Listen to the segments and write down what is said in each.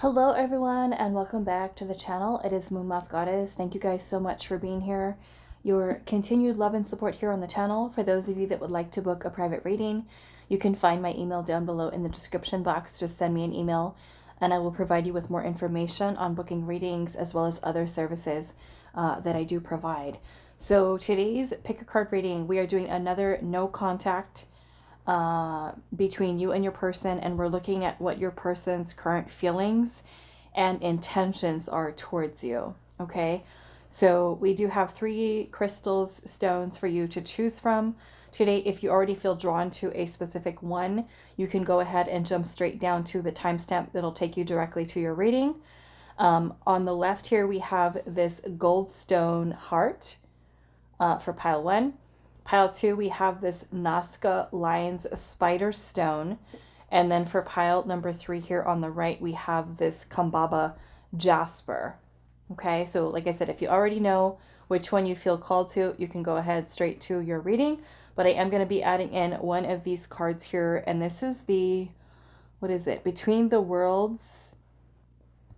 Hello everyone and welcome back to the channel. It is moonmothgoddess. Thank you guys so much for being here. Your continued love and support here on the channel. For those of you that would like to book a private reading, you can find my email down below in the description box. Just send me an email and I will provide you with more information on booking readings as well as other services that I do provide. So today's pick a card reading, we are doing another no contact between you and your person, and we're looking at what your person's current feelings and intentions are towards you. Okay, so we do have 3 crystals, stones for you to choose from today. If you already feel drawn to a specific one, you can go ahead and jump straight down to the timestamp that'll take you directly to your reading. On the left here we have this Goldstone heart for pile 1. Pile 2, we have this Nazca Lion's Spider Stone. And then for pile number 3 here on the right, we have this Kambaba Jasper. Okay, so like I said, if you already know which one you feel called to, you can go ahead straight to your reading. But I am going to be adding in one of these cards here. And this is the, what is it? Between the Worlds.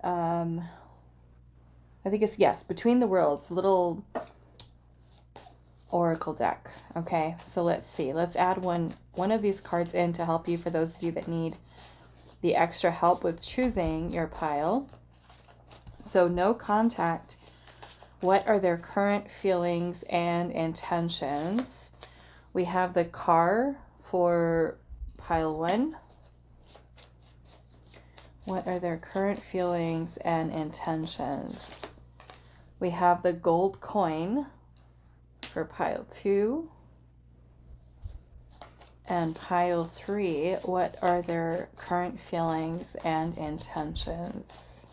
I think it's, yes, Between the Worlds. Little oracle deck. Okay, so let's see, let's add one of these cards in to help you, for those of you that need the extra help with choosing your pile. So no contact, what are their current feelings and intentions? We have the car for pile 1. What are their current feelings and intentions? We have the gold coin for pile 2, and pile 3, what are their current feelings and intentions?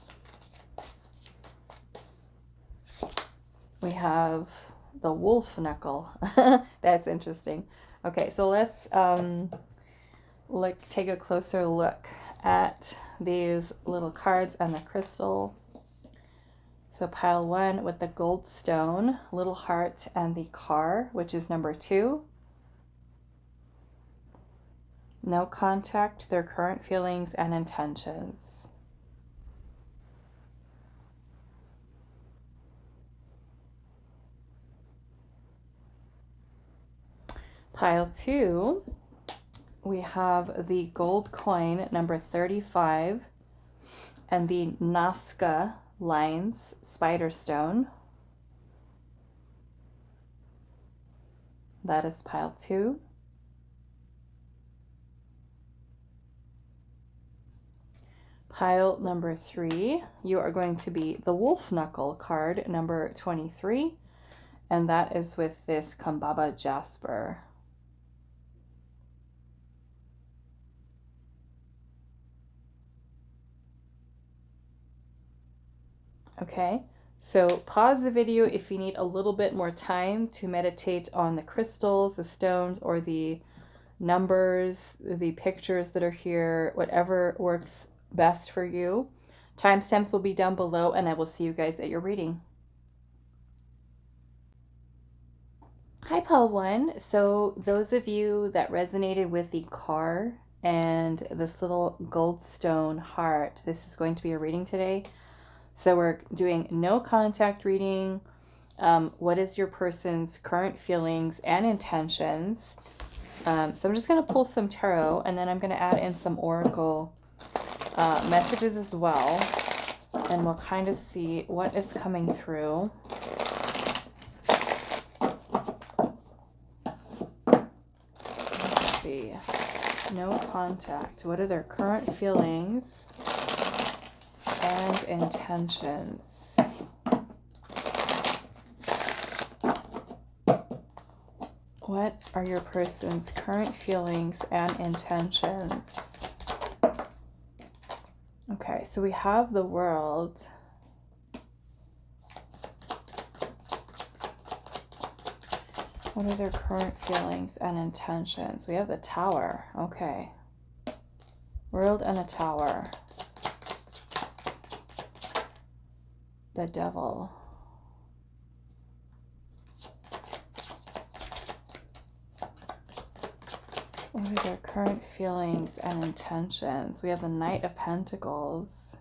We have the wolf knuckle. That's interesting. Okay, so let's take a closer look at these little cards and the crystal. So pile 1 with the Goldstone, little heart, and the car, which is number 2. No contact, their current feelings and intentions. Pile 2, we have the gold coin, number 35, and the Nazca Lion's Spider Stone. That is pile 2. Pile number 3, you are going to be the wolf knuckle card, number 23, and that is with this Kambaba Jasper. Okay, so pause the video if you need a little bit more time to meditate on the crystals, the stones, or the numbers, the pictures that are here, whatever works best for you. Timestamps will be down below, and I will see you guys at your reading. Hi, pile 1. So those of you that resonated with the car and this little Goldstone heart, this is going to be a reading today. So we're doing no contact reading. What is your person's current feelings and intentions? So I'm just going to pull some tarot, and then I'm going to add in some oracle messages as well. And we'll kind of see what is coming through. Let's see. No contact. What are their current feelings and intentions? What are your person's current feelings and intentions? Okay, so we have the World. What are their current feelings and intentions? We have the Tower. Okay. World and the Tower. The Devil. What are their current feelings and intentions? We have the Knight of Pentacles.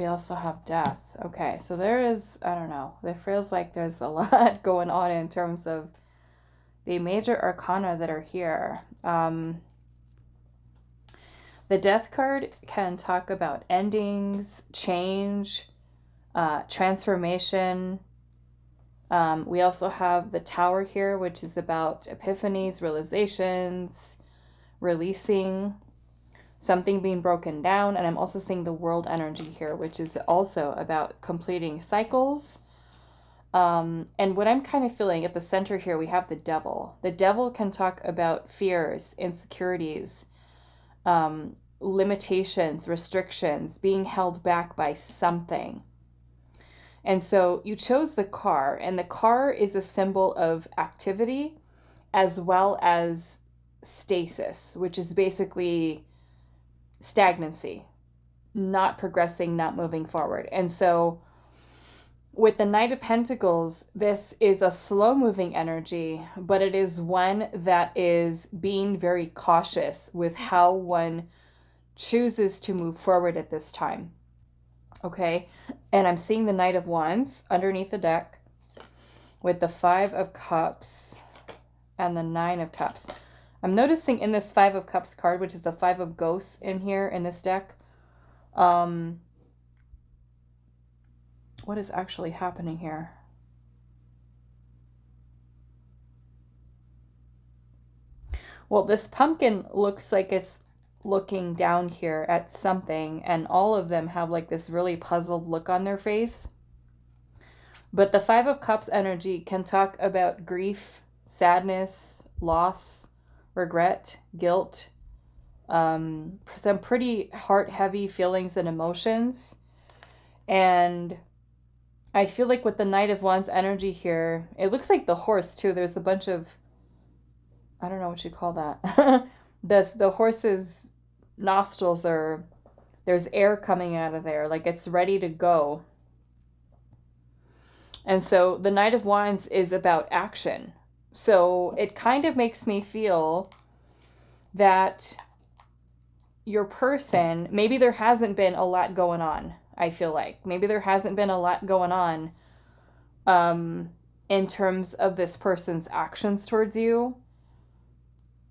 we also have death. Okay, so there is, I don't know, it feels like there's a lot going on in terms of the major arcana that are here. The death card can talk about endings, change, transformation. We also have the Tower here, which is about epiphanies, realizations, releasing, something being broken down. And I'm also seeing the World energy here, which is also about completing cycles. And what I'm kind of feeling at the center here, we have the Devil. The Devil can talk about fears, insecurities, limitations, restrictions, being held back by something. And so you chose the car, and the car is a symbol of activity as well as stasis, which is basically stagnancy, not progressing, not moving forward. And so with the Knight of Pentacles, this is a slow moving energy, but it is one that is being very cautious with how one chooses to move forward at this time. Okay, and I'm seeing the Knight of Wands underneath the deck with the Five of Cups and the Nine of Cups. I'm noticing in this Five of Cups card, which is the Five of Ghosts in here in this deck, what is actually happening here? Well, this pumpkin looks like it's looking down here at something, and all of them have like this really puzzled look on their face. But the Five of Cups energy can talk about grief, sadness, loss, regret, guilt, some pretty heart-heavy feelings and emotions. And I feel like with the Knight of Wands energy here, it looks like the horse too. There's a bunch of, I don't know what you call that. The horse's nostrils are, there's air coming out of there, like it's ready to go. And so the Knight of Wands is about action. So it kind of makes me feel that your person, maybe there hasn't been a lot going on. I feel like maybe there hasn't been a lot going on in terms of this person's actions towards you.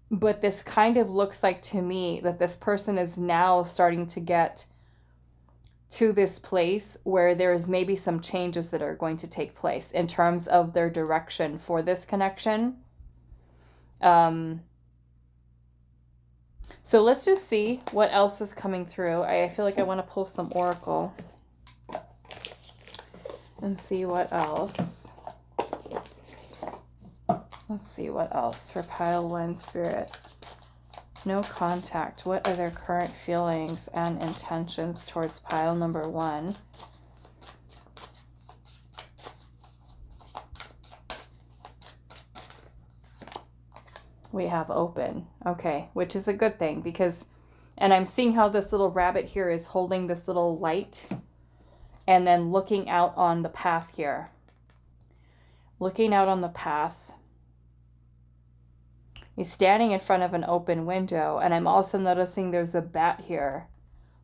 But this kind of looks like to me that this person is now starting to get to this place where there's maybe some changes that are going to take place in terms of their direction for this connection. So let's just see what else is coming through. I feel like I want to pull some oracle and see what else. Let's see what else for pile 1 spirit. No contact. What are their current feelings and intentions towards pile number 1? We have open. Okay, which is a good thing because, and I'm seeing how this little rabbit here is holding this little light and then looking out on the path here. Looking out on the path. He's standing in front of an open window, and I'm also noticing there's a bat here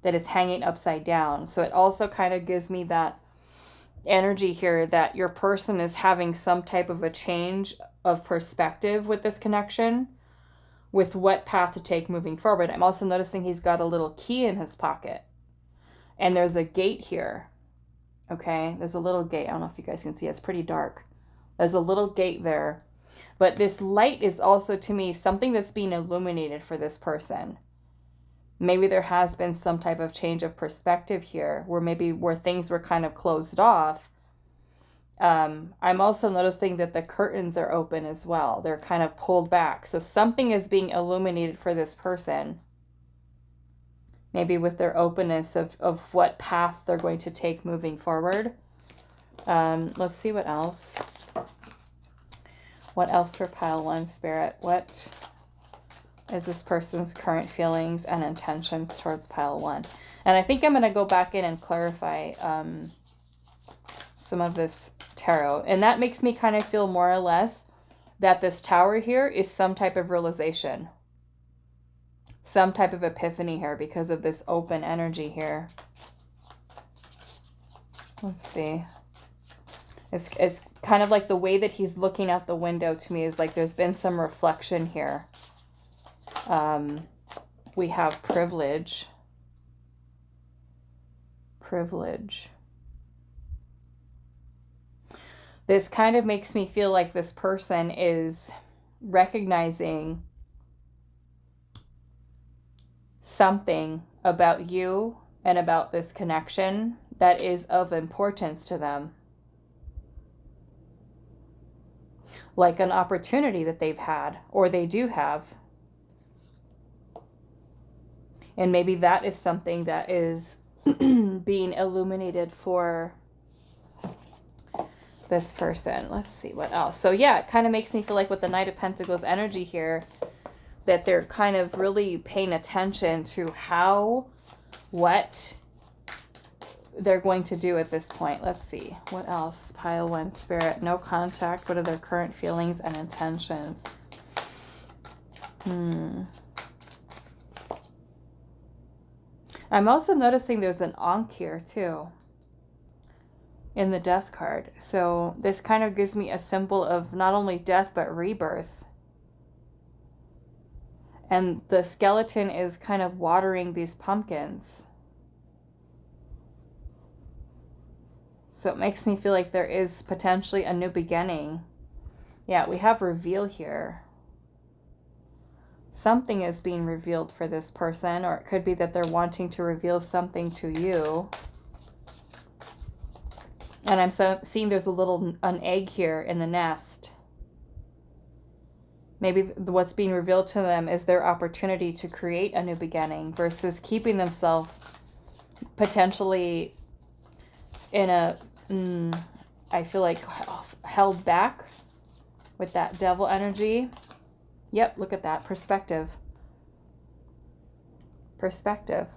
that is hanging upside down. So it also kind of gives me that energy here that your person is having some type of a change of perspective with this connection, with what path to take moving forward. I'm also noticing he's got a little key in his pocket, and there's a gate here. Okay, there's a little gate. I don't know if you guys can see, it's pretty dark. There's a little gate there. But this light is also, to me, something that's being illuminated for this person. Maybe there has been some type of change of perspective here, where things were kind of closed off. I'm also noticing that the curtains are open as well. They're kind of pulled back. So something is being illuminated for this person. Maybe with their openness of what path they're going to take moving forward. Let's see what else. What else for pile 1 spirit? What is this person's current feelings and intentions towards pile 1? And I think I'm going to go back in and clarify some of this tarot. And that makes me kind of feel more or less that this tower here is some type of realization. Some type of epiphany here because of this open energy here. Let's see. It's kind of like the way that he's looking out the window to me is like there's been some reflection here. We have privilege. Privilege. This kind of makes me feel like this person is recognizing something about you and about this connection that is of importance to them. Like an opportunity that they've had or they do have. And maybe that is something that is being illuminated for this person. Let's see what else. So yeah, it kind of makes me feel like with the Knight of Pentacles energy here, that they're kind of really paying attention to what they're going to do at this point. Let's see. What else? Pile 1, Spirit. No contact. What are their current feelings and intentions? I'm also noticing there's an Ankh here too in the Death card. So this kind of gives me a symbol of not only death but rebirth. And the skeleton is kind of watering these pumpkins. So it makes me feel like there is potentially a new beginning. Yeah, we have reveal here. Something is being revealed for this person, or it could be that they're wanting to reveal something to you. And I'm seeing there's an egg here in the nest. Maybe what's being revealed to them is their opportunity to create a new beginning versus keeping themselves potentially in a, I feel like held back with that devil energy. Yep, look at that. Perspective. Perspective.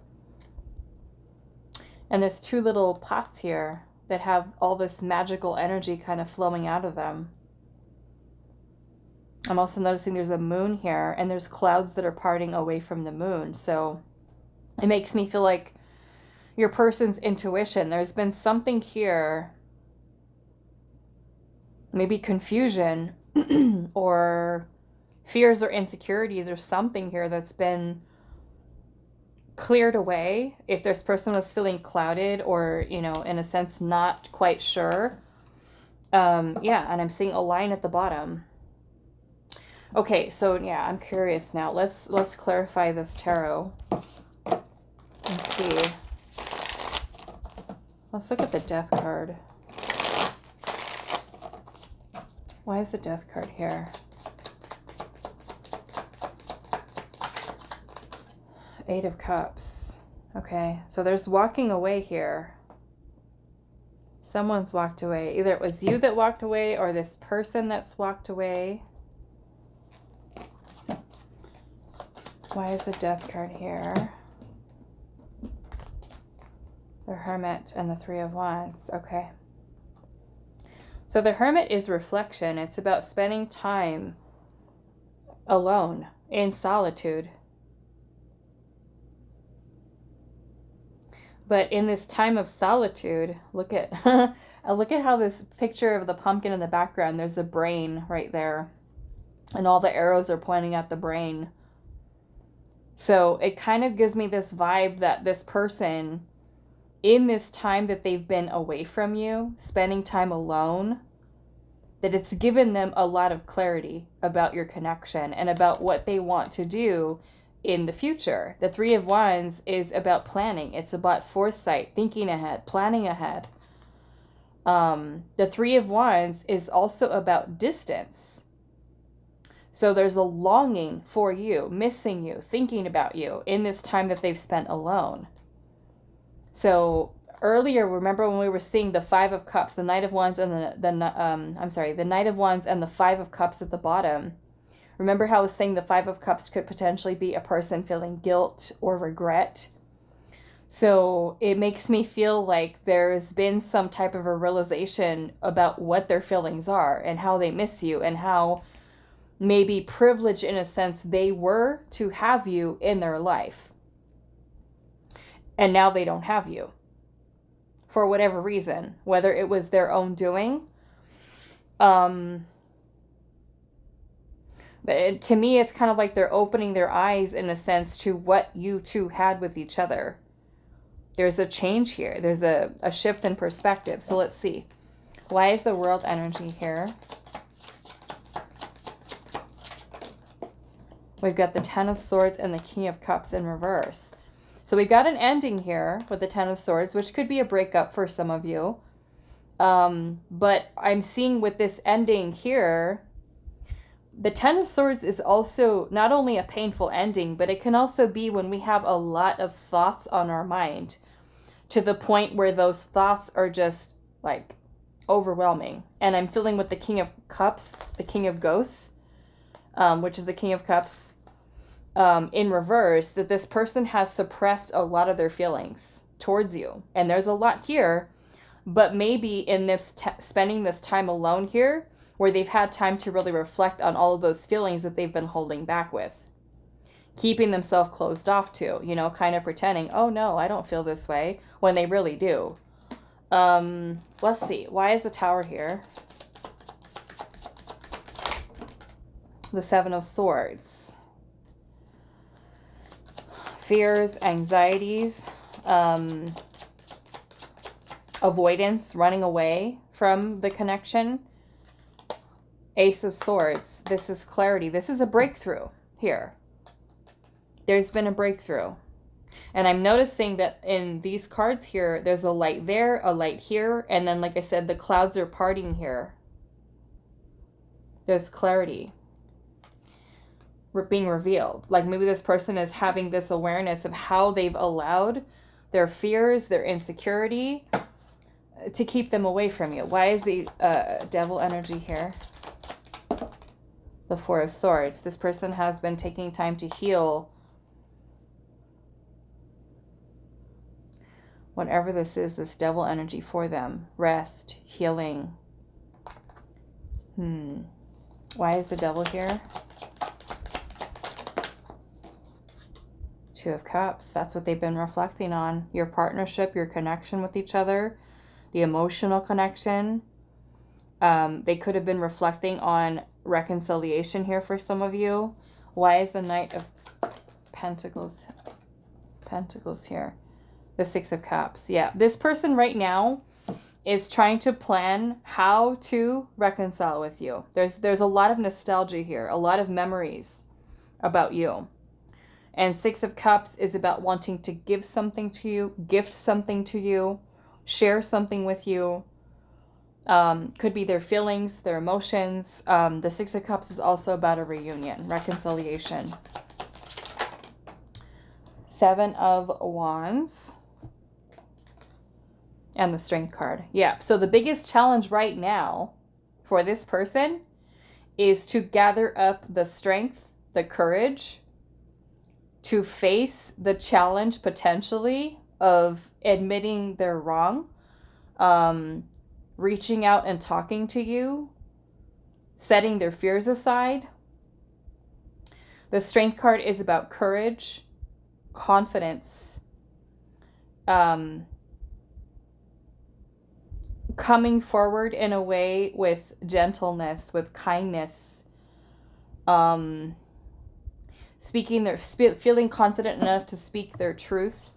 And there's 2 little pots here that have all this magical energy kind of flowing out of them. I'm also noticing there's a moon here and there's clouds that are parting away from the moon. So it makes me feel like your person's intuition, there's been something here, maybe confusion or fears or insecurities or something here that's been cleared away. If this person was feeling clouded or, you know, in a sense, not quite sure. Yeah, and I'm seeing a line at the bottom. Okay, so yeah, I'm curious now. Let's clarify this tarot. Let's see. Let's look at the Death card. Why is the Death card here? Eight of Cups. Okay, so there's walking away here. Someone's walked away. Either it was you that walked away or this person that's walked away. Why is the Death card here? The Hermit and the 3 of Wands. Okay. So the Hermit is reflection. It's about spending time alone, in solitude. But in this time of solitude, look at look at how this picture of the pumpkin in the background, there's a brain right there. And all the arrows are pointing at the brain. So it kind of gives me this vibe that this person, in this time that they've been away from you, spending time alone, that it's given them a lot of clarity about your connection and about what they want to do in the future. The 3 of Wands is about planning. It's about foresight, thinking ahead, planning ahead. The 3 of Wands is also about distance. So there's a longing for you, missing you, thinking about you in this time that they've spent alone. So earlier, remember when we were seeing the 5 of Cups, the Knight of Wands and the Knight of Wands and the 5 of Cups at the bottom. Remember how I was saying the 5 of Cups could potentially be a person feeling guilt or regret. So it makes me feel like there's been some type of a realization about what their feelings are and how they miss you and how maybe privileged in a sense they were to have you in their life. And now they don't have you. for whatever reason, whether it was their own doing. But to me, it's kind of like they're opening their eyes in a sense to what you two had with each other. There's a change here. There's a shift in perspective. So let's see. Why is the world energy here? We've got the Ten of Swords and the King of Cups in reverse. So we've got an ending here with the Ten of Swords, which could be a breakup for some of you. But I'm seeing with this ending here, the Ten of Swords is also not only a painful ending, but it can also be when we have a lot of thoughts on our mind to the point where those thoughts are just like overwhelming. And I'm feeling with the King of Cups, the King of Ghosts, which is the King of Cups, in reverse, that this person has suppressed a lot of their feelings towards you. And there's a lot here, but maybe in this spending this time alone here, where they've had time to really reflect on all of those feelings that they've been holding back with. Keeping themselves closed off to, you know, kind of pretending, oh no, I don't feel this way, when they really do. Let's see, why is the Tower here? The Seven of Swords. Fears, anxieties, avoidance, running away from the connection. Ace of Swords. This is clarity. This is a breakthrough here. There's been a breakthrough. And I'm noticing that in these cards here, there's a light there, a light here, and then, like I said, the clouds are parting here. There's clarity being revealed. Like maybe this person is having this awareness of how they've allowed their fears, their insecurity to keep them away from you. Why is the devil energy here? The Four of Swords. This person has been taking time to heal whatever this is, this devil energy for them. Rest, healing. Why is the devil here? Two of Cups. That's what they've been reflecting on. Your partnership, your connection with each other, the emotional connection. They could have been reflecting on reconciliation here for some of you. Why is the Knight of Pentacles here? The Six of Cups. Yeah, this person right now is trying to plan how to reconcile with you. There's a lot of nostalgia here, a lot of memories about you. And Six of Cups is about wanting to give something to you, gift something to you, share something with you. Could be their feelings, their emotions. The Six of Cups is also about a reunion, reconciliation. Seven of Wands. And the Strength card. Yeah, so the biggest challenge right now for this person is to gather up the strength, the courage, to face the challenge potentially of admitting they're wrong, reaching out and talking to you, setting their fears aside. The Strength card is about courage, confidence, coming forward in a way with gentleness, with kindness, feeling confident enough to speak their truth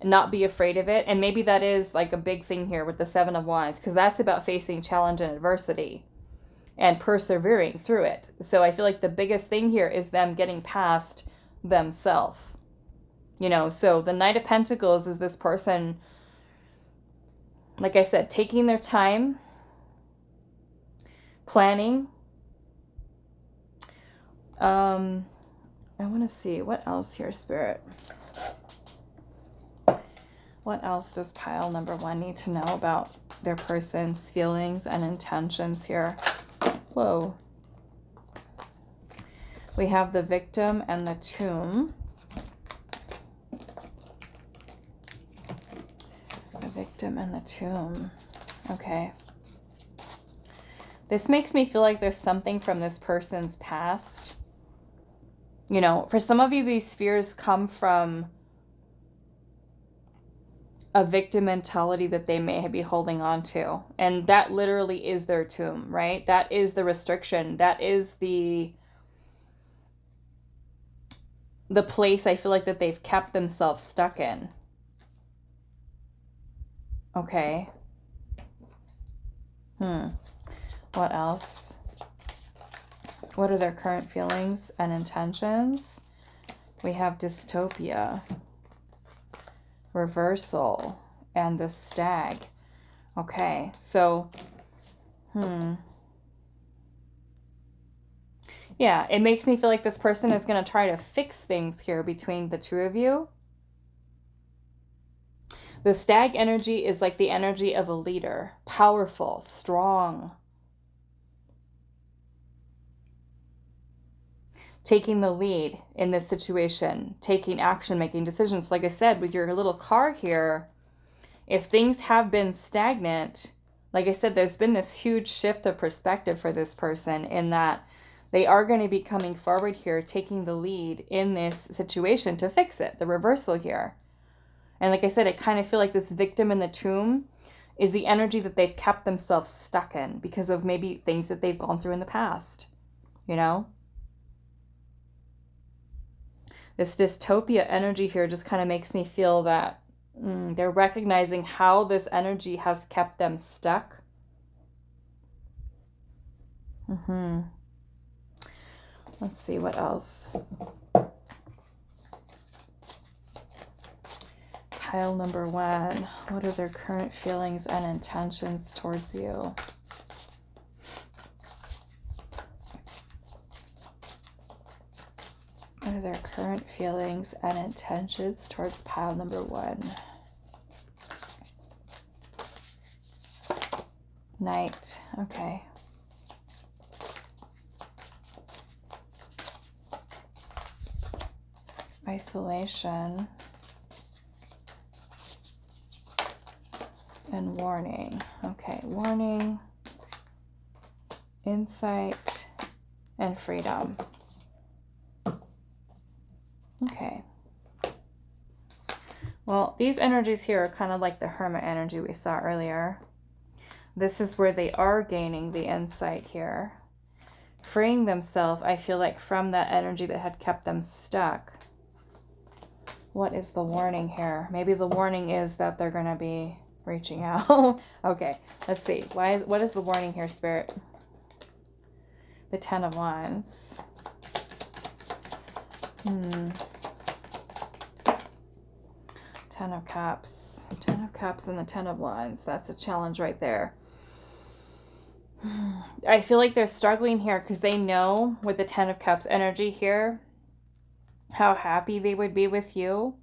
and not be afraid of it. And maybe that is like a big thing here with the Seven of Wands, because that's about facing challenge and adversity and persevering through it. So I feel like the biggest thing here is them getting past themselves. You know, so the Knight of Pentacles is this person, like I said, taking their time, planning. I want to see what else here, Spirit. What else does pile number one need to know about their person's feelings and intentions here? Whoa. We have the Victim and the Tomb. The Victim and the Tomb. Okay. This makes me feel like there's something from this person's past. You know, for some of you, these fears come from a victim mentality that they may be holding on to. And that literally is their tomb, right? That is the restriction. That is the place I feel like that they've kept themselves stuck in. Okay. What else? What are their current feelings and intentions? We have dystopia, reversal, and the stag. Okay, so, yeah, it makes me feel like this person is going to try to fix things here between the two of you. The stag energy is like the energy of a leader, powerful, strong, taking the lead in this situation, taking action, making decisions. Like I said, with your little car here, if things have been stagnant, like I said, there's been this huge shift of perspective for this person in that they are going to be coming forward here, taking the lead in this situation to fix it, the reversal here. And like I said, I kind of feel like this victim in the tomb is the energy that they've kept themselves stuck in because of maybe things that they've gone through in the past, you know? This dystopia energy here just kind of makes me feel that they're recognizing how this energy has kept them stuck. Let's see what else. Pile number 1. What are their current feelings and intentions towards you? What are their current feelings and intentions towards pile number 1? Knight. Okay. Isolation. And warning. Okay, warning, insight, and freedom. Okay. Well, these energies here are kind of like the Hermit energy we saw earlier. This is where they are gaining the insight here. Freeing themselves, I feel like, from that energy that had kept them stuck. What is the warning here? Maybe the warning is that they're going to be reaching out. Okay, let's see. What is the warning here, Spirit? The 10 of Wands. 10 of Cups. 10 of Cups and the 10 of Wands. That's a challenge right there. I feel like they're struggling here because they know with the 10 of Cups energy here how happy they would be with you.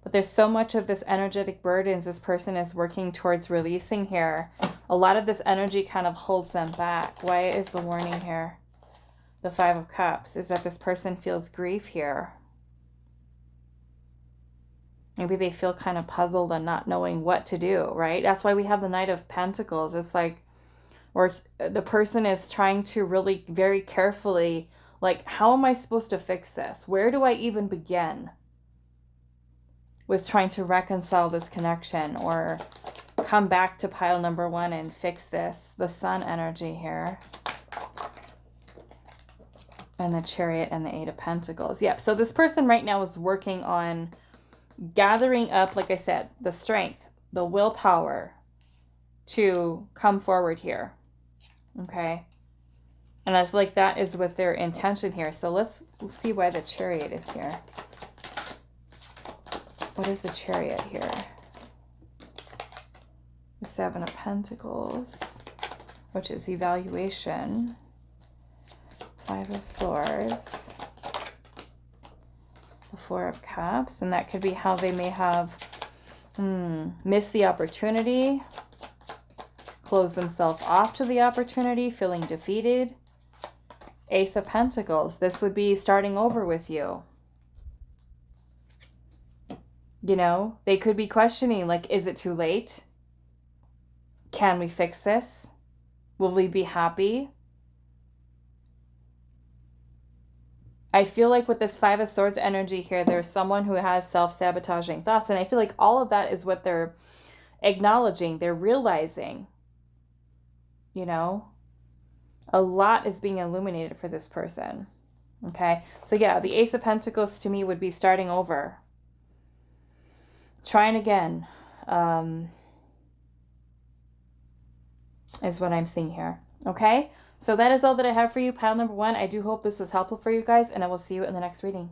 But there's so much of this energetic burdens this person is working towards releasing here. A lot of this energy kind of holds them back. Why is the warning here? The 5 of Cups is that this person feels grief here. Maybe they feel kind of puzzled and not knowing what to do, right? That's why we have the Knight of Pentacles. It's like, or the person is trying to really very carefully, like, how am I supposed to fix this? Where do I even begin with trying to reconcile this connection or come back to pile number 1 and fix this? The Sun energy here. And the Chariot and the 8 of Pentacles. Yep, so this person right now is working on gathering up, like I said, the strength, the willpower to come forward here. Okay? And I feel like that is with their intention here. So let's see why the Chariot is here. What is the Chariot here? The 7 of Pentacles, which is evaluation. 5 of Swords. The 4 of Cups. And that could be how they may have missed the opportunity, closed themselves off to the opportunity, feeling defeated. Ace of Pentacles. This would be starting over with you. You know, they could be questioning, like, is it too late? Can we fix this? Will we be happy? I feel like with this Five of Swords energy here, there's someone who has self-sabotaging thoughts. And I feel like all of that is what they're acknowledging. They're realizing, you know, a lot is being illuminated for this person. Okay. So yeah, the Ace of Pentacles to me would be starting over. Trying again. Is what I'm seeing here. Okay. So that is all that I have for you, pile number 1. I do hope this was helpful for you guys, and I will see you in the next reading.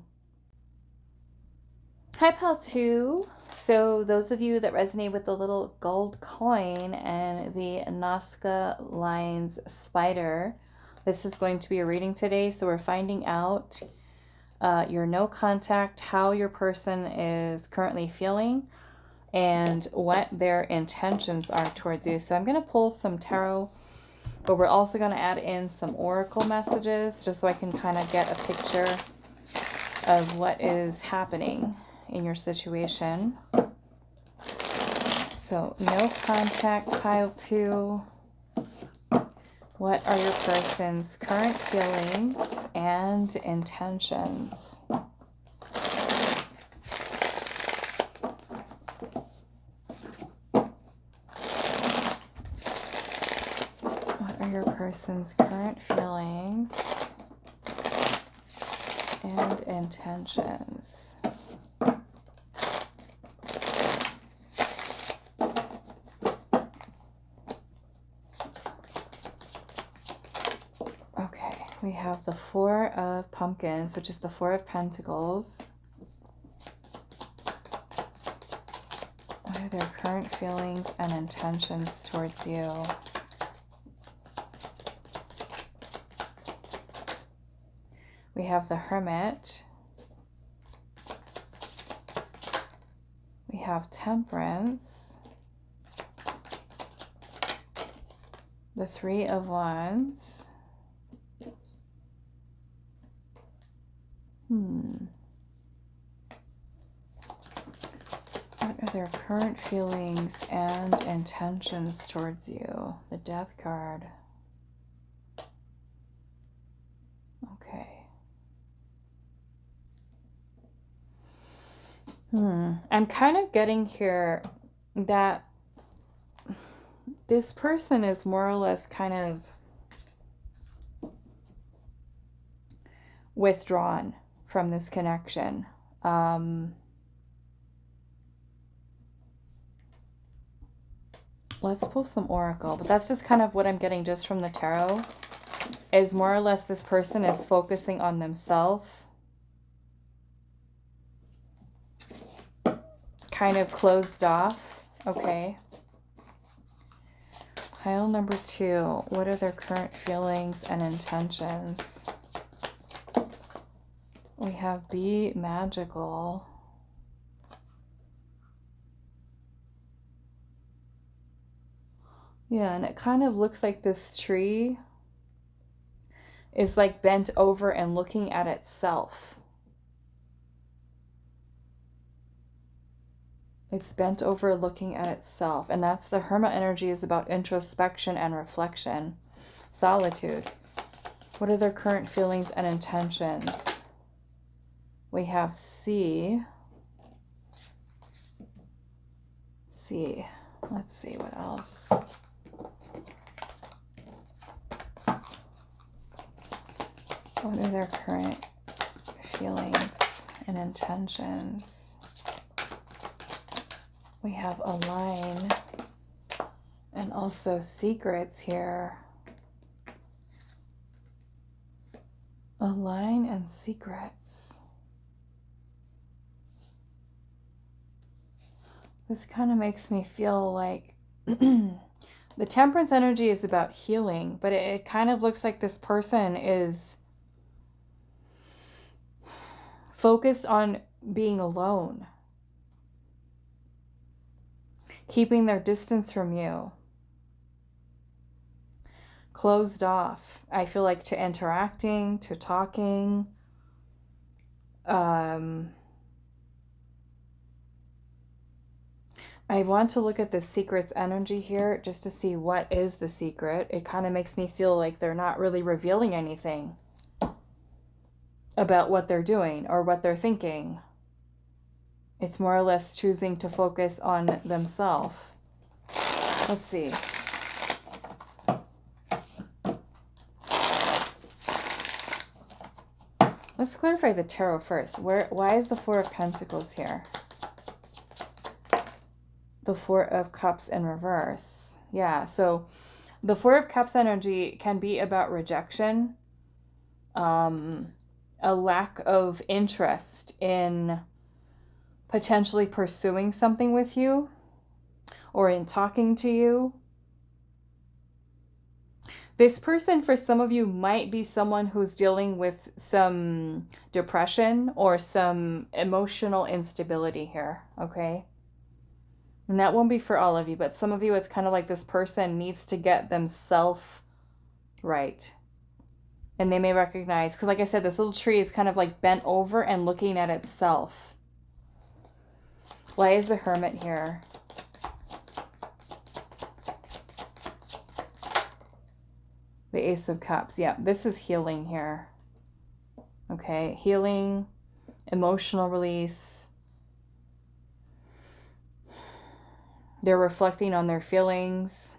Hi, pile 2. So those of you that resonate with the little gold coin and the Nazca lines spider, this is going to be a reading today. So we're finding out your no contact, how your person is currently feeling, and what their intentions are towards you. So I'm going to pull some tarot, but we're also going to add in some oracle messages just so I can kind of get a picture of what is happening in your situation. So no contact, pile 2. What are your person's current feelings and intentions? What are your person's current feelings and intentions? We have the Four of Pumpkins, which is the Four of Pentacles. What are their current feelings and intentions towards you? We have the Hermit. We have Temperance. The Three of Wands. What are their current feelings and intentions towards you? The Death card. Okay. I'm kind of getting here that this person is more or less kind of withdrawn from this connection. Let's pull some oracle, but that's just kind of what I'm getting just from the tarot, is more or less this person is focusing on themselves, kind of closed off. Okay. Pile number 2, what are their current feelings and intentions? We have Be Magical. Yeah, and it kind of looks like this tree is like bent over and looking at itself. It's bent over looking at itself. And that's the Hermit energy, is about introspection and reflection. Solitude. What are their current feelings and intentions? We have C. Let's see what else. What are their current feelings and intentions? We have Align and also Secrets here. Align and Secrets. This kind of makes me feel like the Temperance energy is about healing, but it kind of looks like this person is focused on being alone, keeping their distance from you, closed off. I feel like to interacting, to talking. I want to look at the Secrets energy here just to see what is the secret. It kind of makes me feel like they're not really revealing anything. about what they're doing or what they're thinking. It's more or less choosing to focus on themselves. Let's see. Let's clarify the tarot first. Why is the Four of Pentacles here? The Four of Cups in reverse. Yeah, so the Four of Cups energy can be about rejection, a lack of interest in potentially pursuing something with you or in talking to you. This person, for some of you, might be someone who's dealing with some depression or some emotional instability here, okay? And that won't be for all of you, but some of you, it's kind of like this person needs to get themselves right. And they may recognize, because like I said, this little tree is kind of like bent over and looking at itself. Why is the Hermit here? The Ace of Cups. Yeah, this is healing here. Okay, healing, emotional release. They're reflecting on their feelings.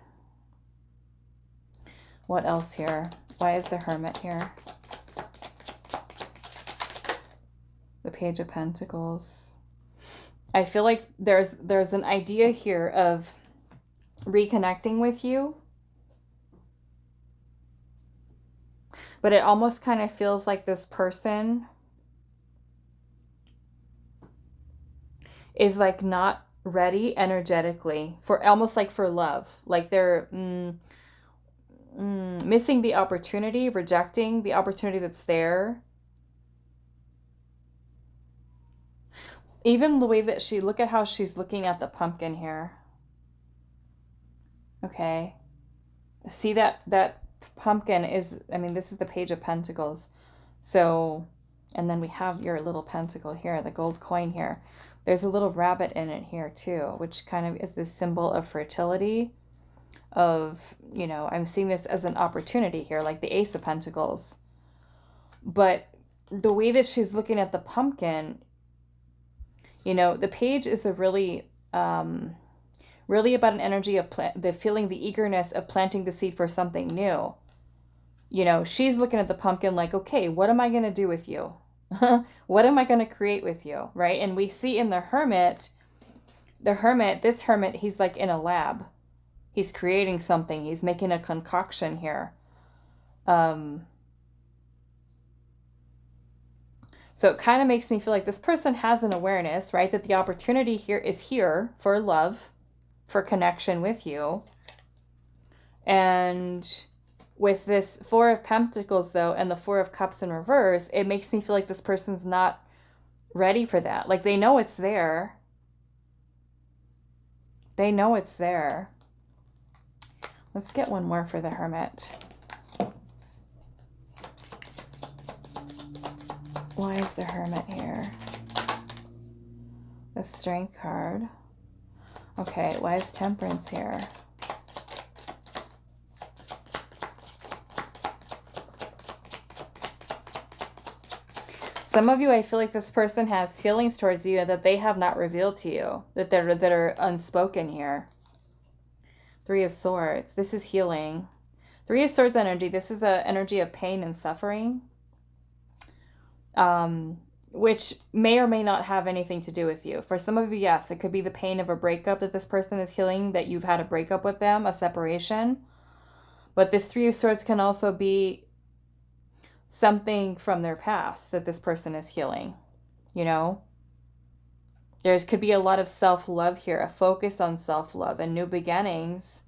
What else here? Why is the Hermit here? The Page of Pentacles. I feel like there's an idea here of reconnecting with you. But it almost kind of feels like this person is like not ready energetically for, almost like for love. Like they're missing the opportunity, rejecting the opportunity that's there. Even the way that look at how she's looking at the pumpkin here. Okay. See that pumpkin is, I mean, this is the Page of Pentacles. So, and then we have your little pentacle here, the gold coin here. There's a little rabbit in it here too, which kind of is this symbol of fertility, of, you know, I'm seeing this as an opportunity here, like the Ace of Pentacles. But the way that she's looking at the pumpkin, you know, the page is a really, really about an energy of the feeling, the eagerness of planting the seed for something new. You know, she's looking at the pumpkin like, okay, what am I going to do with you? What am I going to create with you? Right? And we see in the Hermit, this Hermit, he's like in a lab. He's creating something. He's making a concoction here. So it kind of makes me feel like this person has an awareness, right? That the opportunity here is here for love, for connection with you. And with this Four of Pentacles, though, and the Four of Cups in reverse, it makes me feel like this person's not ready for that. Like, they know it's there. They know it's there. Let's get one more for the Hermit. Why is the Hermit here? The Strength card. Okay, why is Temperance here? Some of you, I feel like this person has feelings towards you that they have not revealed to you, that are unspoken here. Three of Swords. This is healing. Three of Swords energy. This is the energy of pain and suffering, which may or may not have anything to do with you. For some of you, yes, it could be the pain of a breakup that this person is healing, that you've had a breakup with them, a separation. But this Three of Swords can also be something from their past that this person is healing, you know? There could be a lot of self-love here, a focus on self-love and new beginnings.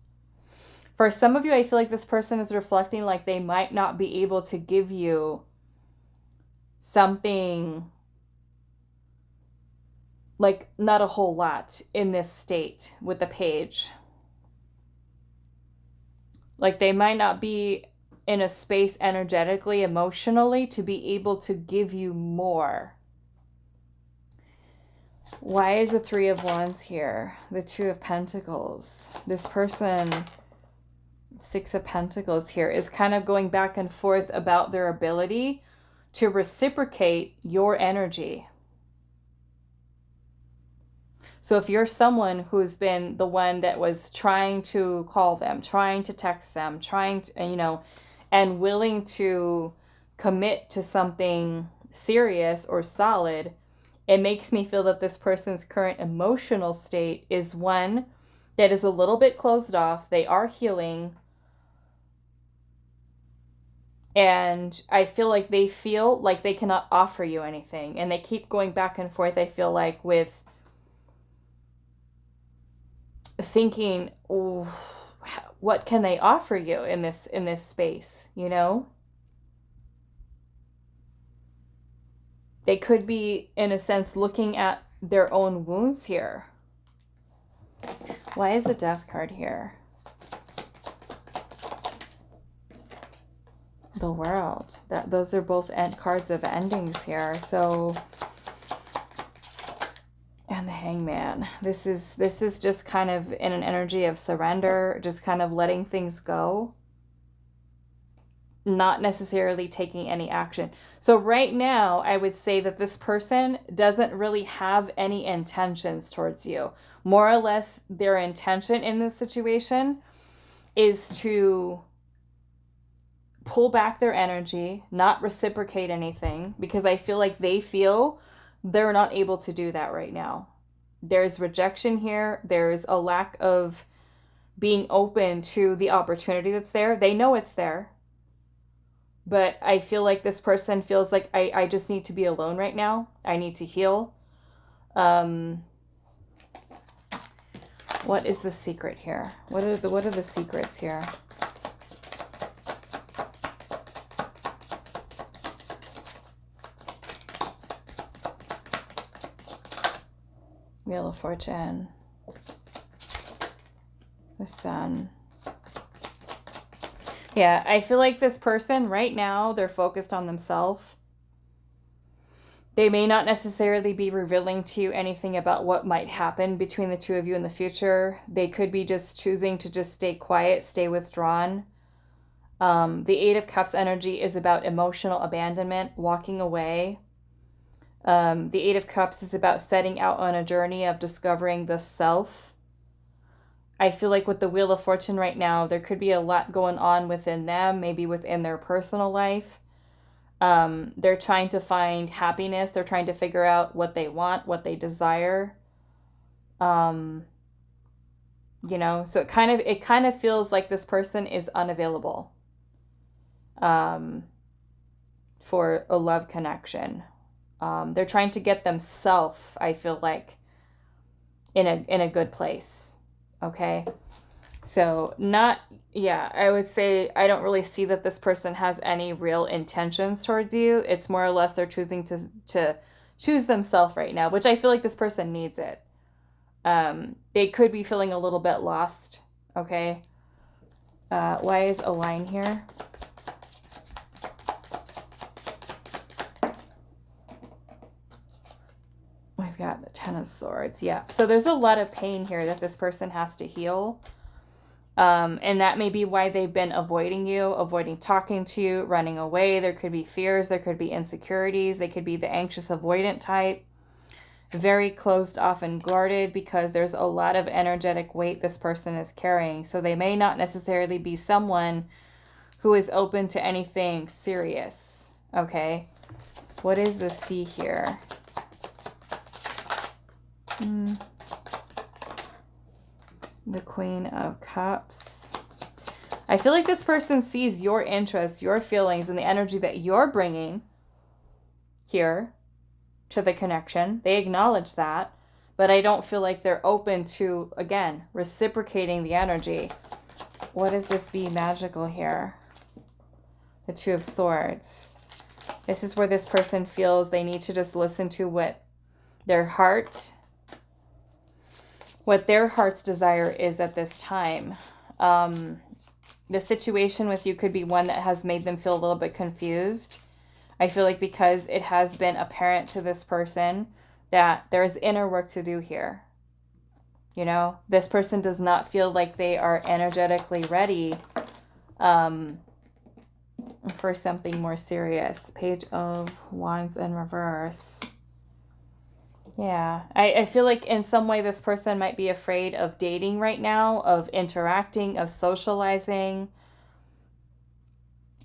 For some of you, I feel like this person is reflecting like they might not be able to give you something, like not a whole lot in this state with the Page. Like they might not be in a space energetically, emotionally, to be able to give you more. Why is the Three of Wands here? The Two of Pentacles. This person, Six of Pentacles here, is kind of going back and forth about their ability to reciprocate your energy. So if you're someone who's been the one that was trying to call them, trying to text them, trying to, you know, and willing to commit to something serious or solid, it makes me feel that this person's current emotional state is one that is a little bit closed off. They are healing. And I feel like they cannot offer you anything. And they keep going back and forth, I feel like, with thinking, oh, what can they offer you in this space, you know? They could be, in a sense, looking at their own wounds here. Why is the Death card here? The World. Those are both cards of endings here. So, and the Hangman. This is just kind of in an energy of surrender, just kind of letting things go. Not necessarily taking any action. So right now, I would say that this person doesn't really have any intentions towards you. More or less, their intention in this situation is to pull back their energy, not reciprocate anything, because I feel like they feel they're not able to do that right now. There's rejection here. There's a lack of being open to the opportunity that's there. They know it's there. But I feel like this person feels like I just need to be alone right now. I need to heal. What is the secret here? What are the secrets here? Wheel of Fortune. The Sun. Yeah, I feel like this person right now, they're focused on themselves. They may not necessarily be revealing to you anything about what might happen between the two of you in the future. They could be just choosing to just stay quiet, stay withdrawn. The Eight of Cups energy is about emotional abandonment, walking away. The Eight of Cups is about setting out on a journey of discovering the self. I feel like with the Wheel of Fortune right now, there could be a lot going on within them, maybe within their personal life. They're trying to find happiness. They're trying to figure out what they want, what they desire. You know, so it kind of feels like this person is unavailable for a love connection. They're trying to get themselves, I feel like, in a good place. Okay, so I would say I don't really see that this person has any real intentions towards you. It's more or less they're choosing to choose themselves right now, which I feel like this person needs it. They could be feeling a little bit lost. Okay, why is a line here? We've got the Ten of Swords. Yeah. So there's a lot of pain here that this person has to heal. And that may be why they've been avoiding you, avoiding talking to you, running away. There could be fears. There could be insecurities. They could be the anxious avoidant type. Very closed off and guarded because there's a lot of energetic weight this person is carrying. So they may not necessarily be someone who is open to anything serious. Okay. What is the Sea here? The Queen of Cups. I feel like this person sees your interests, your feelings, and the energy that you're bringing here to the connection. They acknowledge that, but I don't feel like they're open to, again, reciprocating the energy. What is this Be Magical here? The Two of Swords. This is where this person feels they need to just listen to what their heart's desire is at this time. The situation with you could be one that has made them feel a little bit confused. I feel like because it has been apparent to this person that there is inner work to do here. You know, this person does not feel like they are energetically ready. for something more serious. Page of Wands in reverse. Yeah, I feel like in some way this person might be afraid of dating right now, of interacting, of socializing,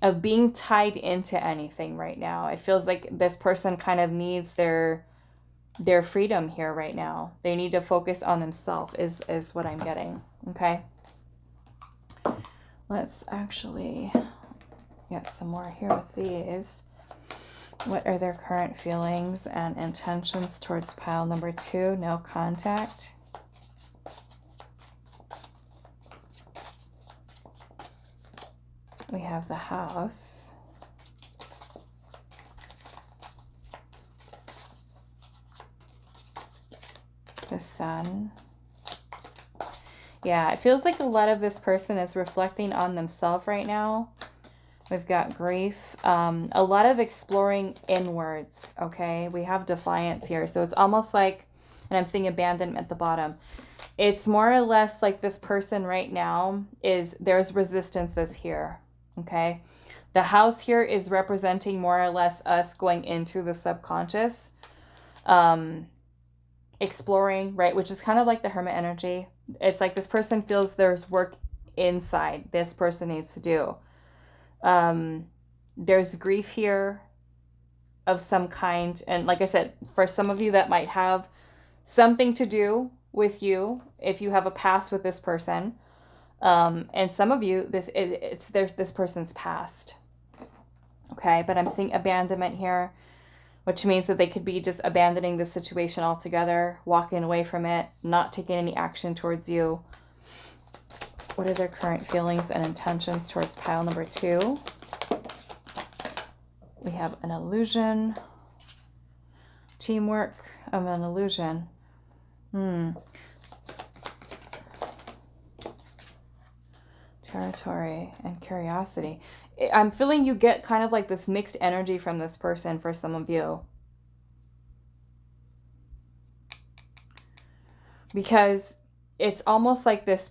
of being tied into anything right now. It feels like this person kind of needs their freedom here right now. They need to focus on themselves is what I'm getting. Okay. Let's actually get some more here with these. What are their current feelings and intentions towards pile number 2? No contact. We have the House. The Sun. Yeah, it feels like a lot of this person is reflecting on themselves right now. We've got grief, a lot of exploring inwards, okay? We have defiance here. So it's almost like, and I'm seeing abandonment at the bottom. It's more or less like this person right now there's resistance that's here, okay? The House here is representing more or less us going into the subconscious, exploring, right? Which is kind of like the Hermit energy. It's like this person feels there's work inside this person needs to do. There's grief here of some kind. And like I said, for some of you that might have something to do with you, if you have a past with this person. And some of you, this person's past. Okay. But I'm seeing abandonment here, which means that they could be just abandoning the situation altogether, walking away from it, not taking any action towards you. What are their current feelings and intentions towards pile number 2? We have an illusion. Teamwork of an illusion. Territory and curiosity. I'm feeling you get kind of like this mixed energy from this person for some of you. Because it's almost like this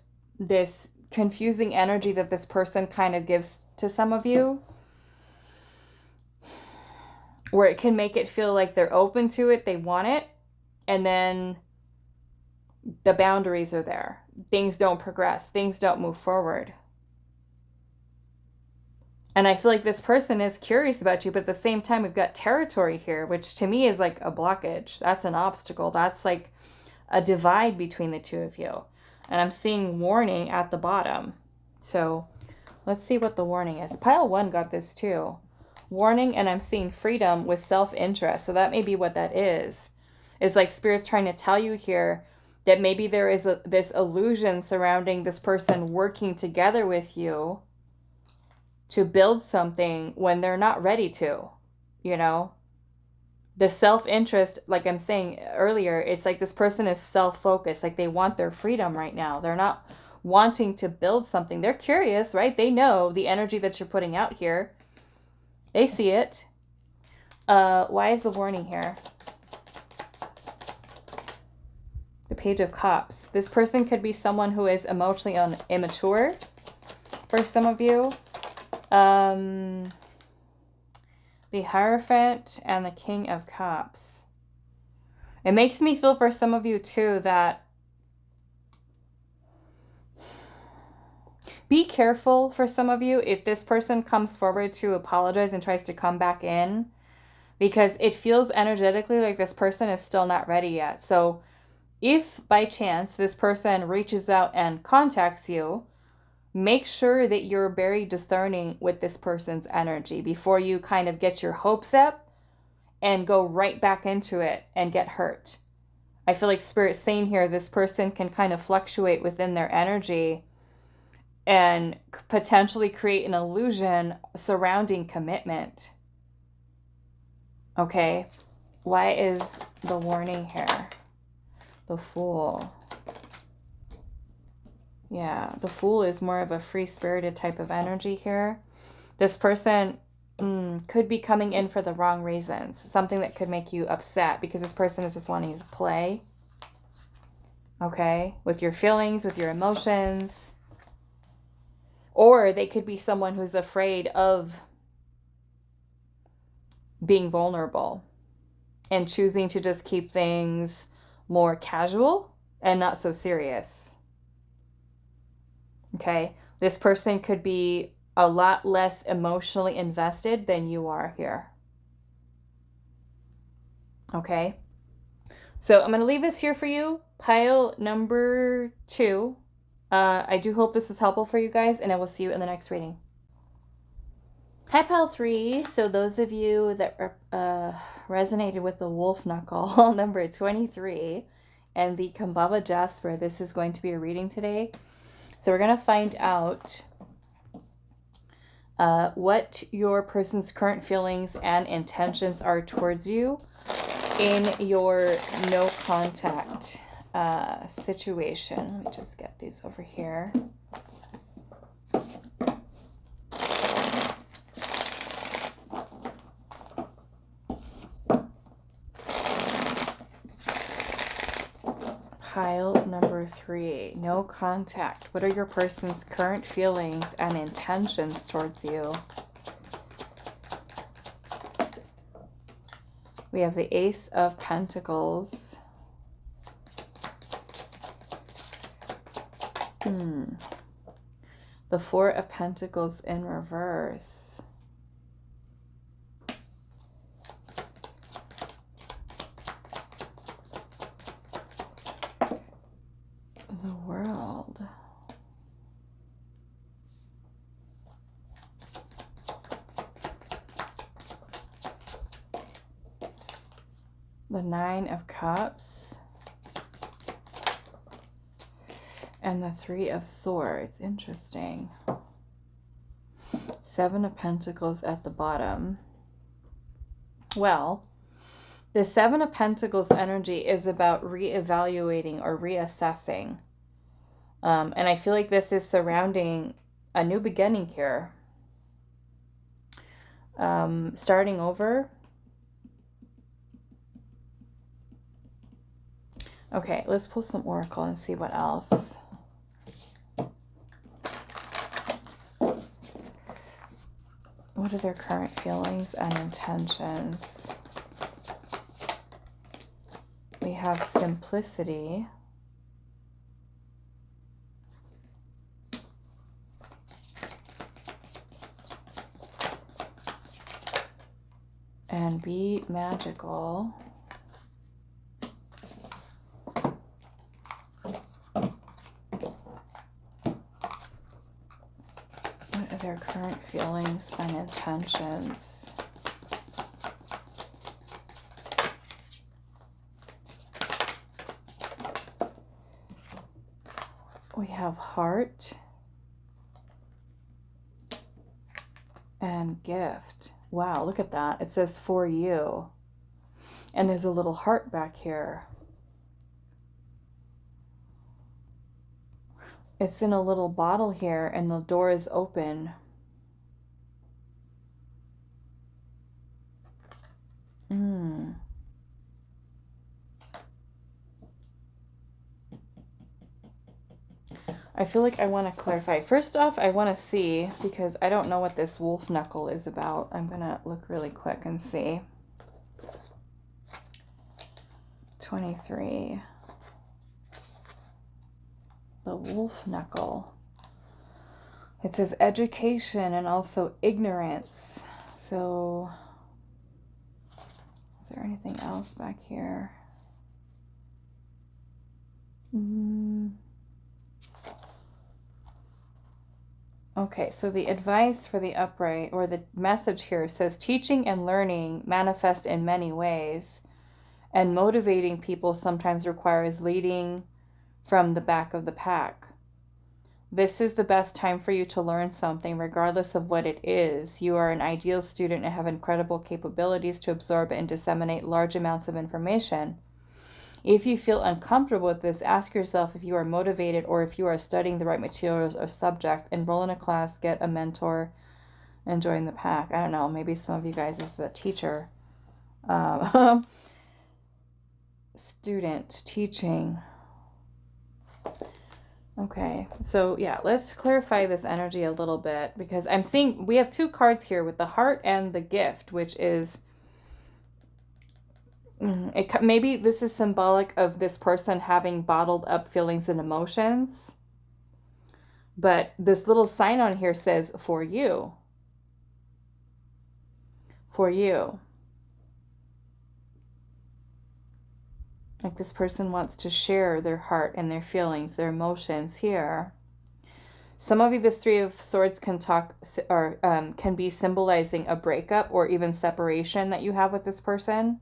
confusing energy that this person kind of gives to some of you, where it can make it feel like they're open to it, they want it, and then the boundaries are there. Things don't progress. Things don't move forward. And I feel like this person is curious about you, but at the same time, we've got territory here, which to me is like a blockage. That's an obstacle. That's like a divide between the two of you. And I'm seeing warning at the bottom. So let's see what the warning is. Pile 1 got this too. Warning, and I'm seeing freedom with self-interest. So that may be what that is. It's like Spirit's trying to tell you here that maybe there is this illusion surrounding this person working together with you to build something when they're not ready to, you know? The self-interest, like I'm saying earlier, it's like this person is self-focused. Like they want their freedom right now. They're not wanting to build something. They're curious, right? They know the energy that you're putting out here. They see it. Why is the warning here? The Page of Cups. This person could be someone who is emotionally immature for some of you. The Hierophant and the King of Cups. It makes me feel for some of you too that be careful for some of you if this person comes forward to apologize and tries to come back in, because it feels energetically like this person is still not ready yet. So if by chance this person reaches out and contacts you, make sure that you're very discerning with this person's energy before you kind of get your hopes up and go right back into it and get hurt. I feel like Spirit's saying here, this person can kind of fluctuate within their energy and potentially create an illusion surrounding commitment. Okay, why is the warning here? The Fool. Yeah, the Fool is more of a free-spirited type of energy here. This person could be coming in for the wrong reasons. Something that could make you upset because this person is just wanting to play. Okay, with your feelings, with your emotions. Or they could be someone who's afraid of being vulnerable and choosing to just keep things more casual and not so serious. Okay, this person could be a lot less emotionally invested than you are here. Okay, so I'm going to leave this here for you. Pile number 2. I do hope this was helpful for you guys, and I will see you in the next reading. Hi, pile 3. So those of you that resonated with the wolf knuckle, number 23, and the Kambaba Jasper, this is going to be a reading today. So we're going to find out what your person's current feelings and intentions are towards you in your no contact situation. Let me just get these over here. Pile number 3, no contact. What are your person's current feelings and intentions towards you? We have the Ace of Pentacles. The 4 of Pentacles in reverse. The World. The 9 of Cups. And the 3 of Swords. Interesting. 7 of Pentacles at the bottom. Well, the 7 of Pentacles energy is about reevaluating or reassessing. And I feel like this is surrounding a new beginning here. Starting over. Okay, let's pull some oracle and see what else. What are their current feelings and intentions? We have simplicity. And be magical. What are their current feelings and intentions? We have heart and gift. Wow, look at that. It says for you. And there's a little heart back here. It's in a little bottle here and the door is open. I feel like I want to clarify. First off, I want to see, because I don't know what this wolf knuckle is about. I'm going to look really quick and see. 23. The wolf knuckle. It says education and also ignorance. So, is there anything else back here? Okay, so the advice for the upright, or the message here, says teaching and learning manifest in many ways, and motivating people sometimes requires leading from the back of the pack. This is the best time for you to learn something, regardless of what it is. You are an ideal student and have incredible capabilities to absorb and disseminate large amounts of information. If you feel uncomfortable with this, ask yourself if you are motivated or if you are studying the right materials or subject. Enroll in a class, get a mentor, and join the pack. I don't know, maybe some of you guys is a teacher. Student, teaching. Okay, so yeah, let's clarify this energy a little bit, because I'm seeing we have 2 cards here with the heart and the gift, which is Maybe this is symbolic of this person having bottled up feelings and emotions. But this little sign on here says, for you. For you. Like this person wants to share their heart and their feelings, their emotions here. Some of you, this Three of Swords can talk or can be symbolizing a breakup or even separation that you have with this person.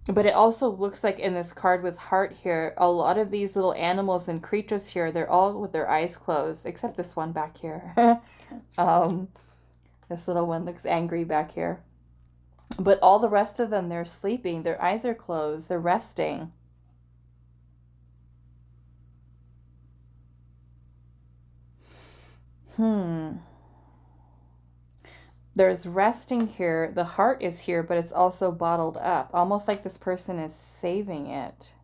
But it also looks like in this card with heart here, a lot of these little animals and creatures here, they're all with their eyes closed, except this one back here. This little one looks angry back here. But all the rest of them, they're sleeping. Their eyes are closed. They're resting. There's resting here. The heart is here, but it's also bottled up. Almost like this person is saving it.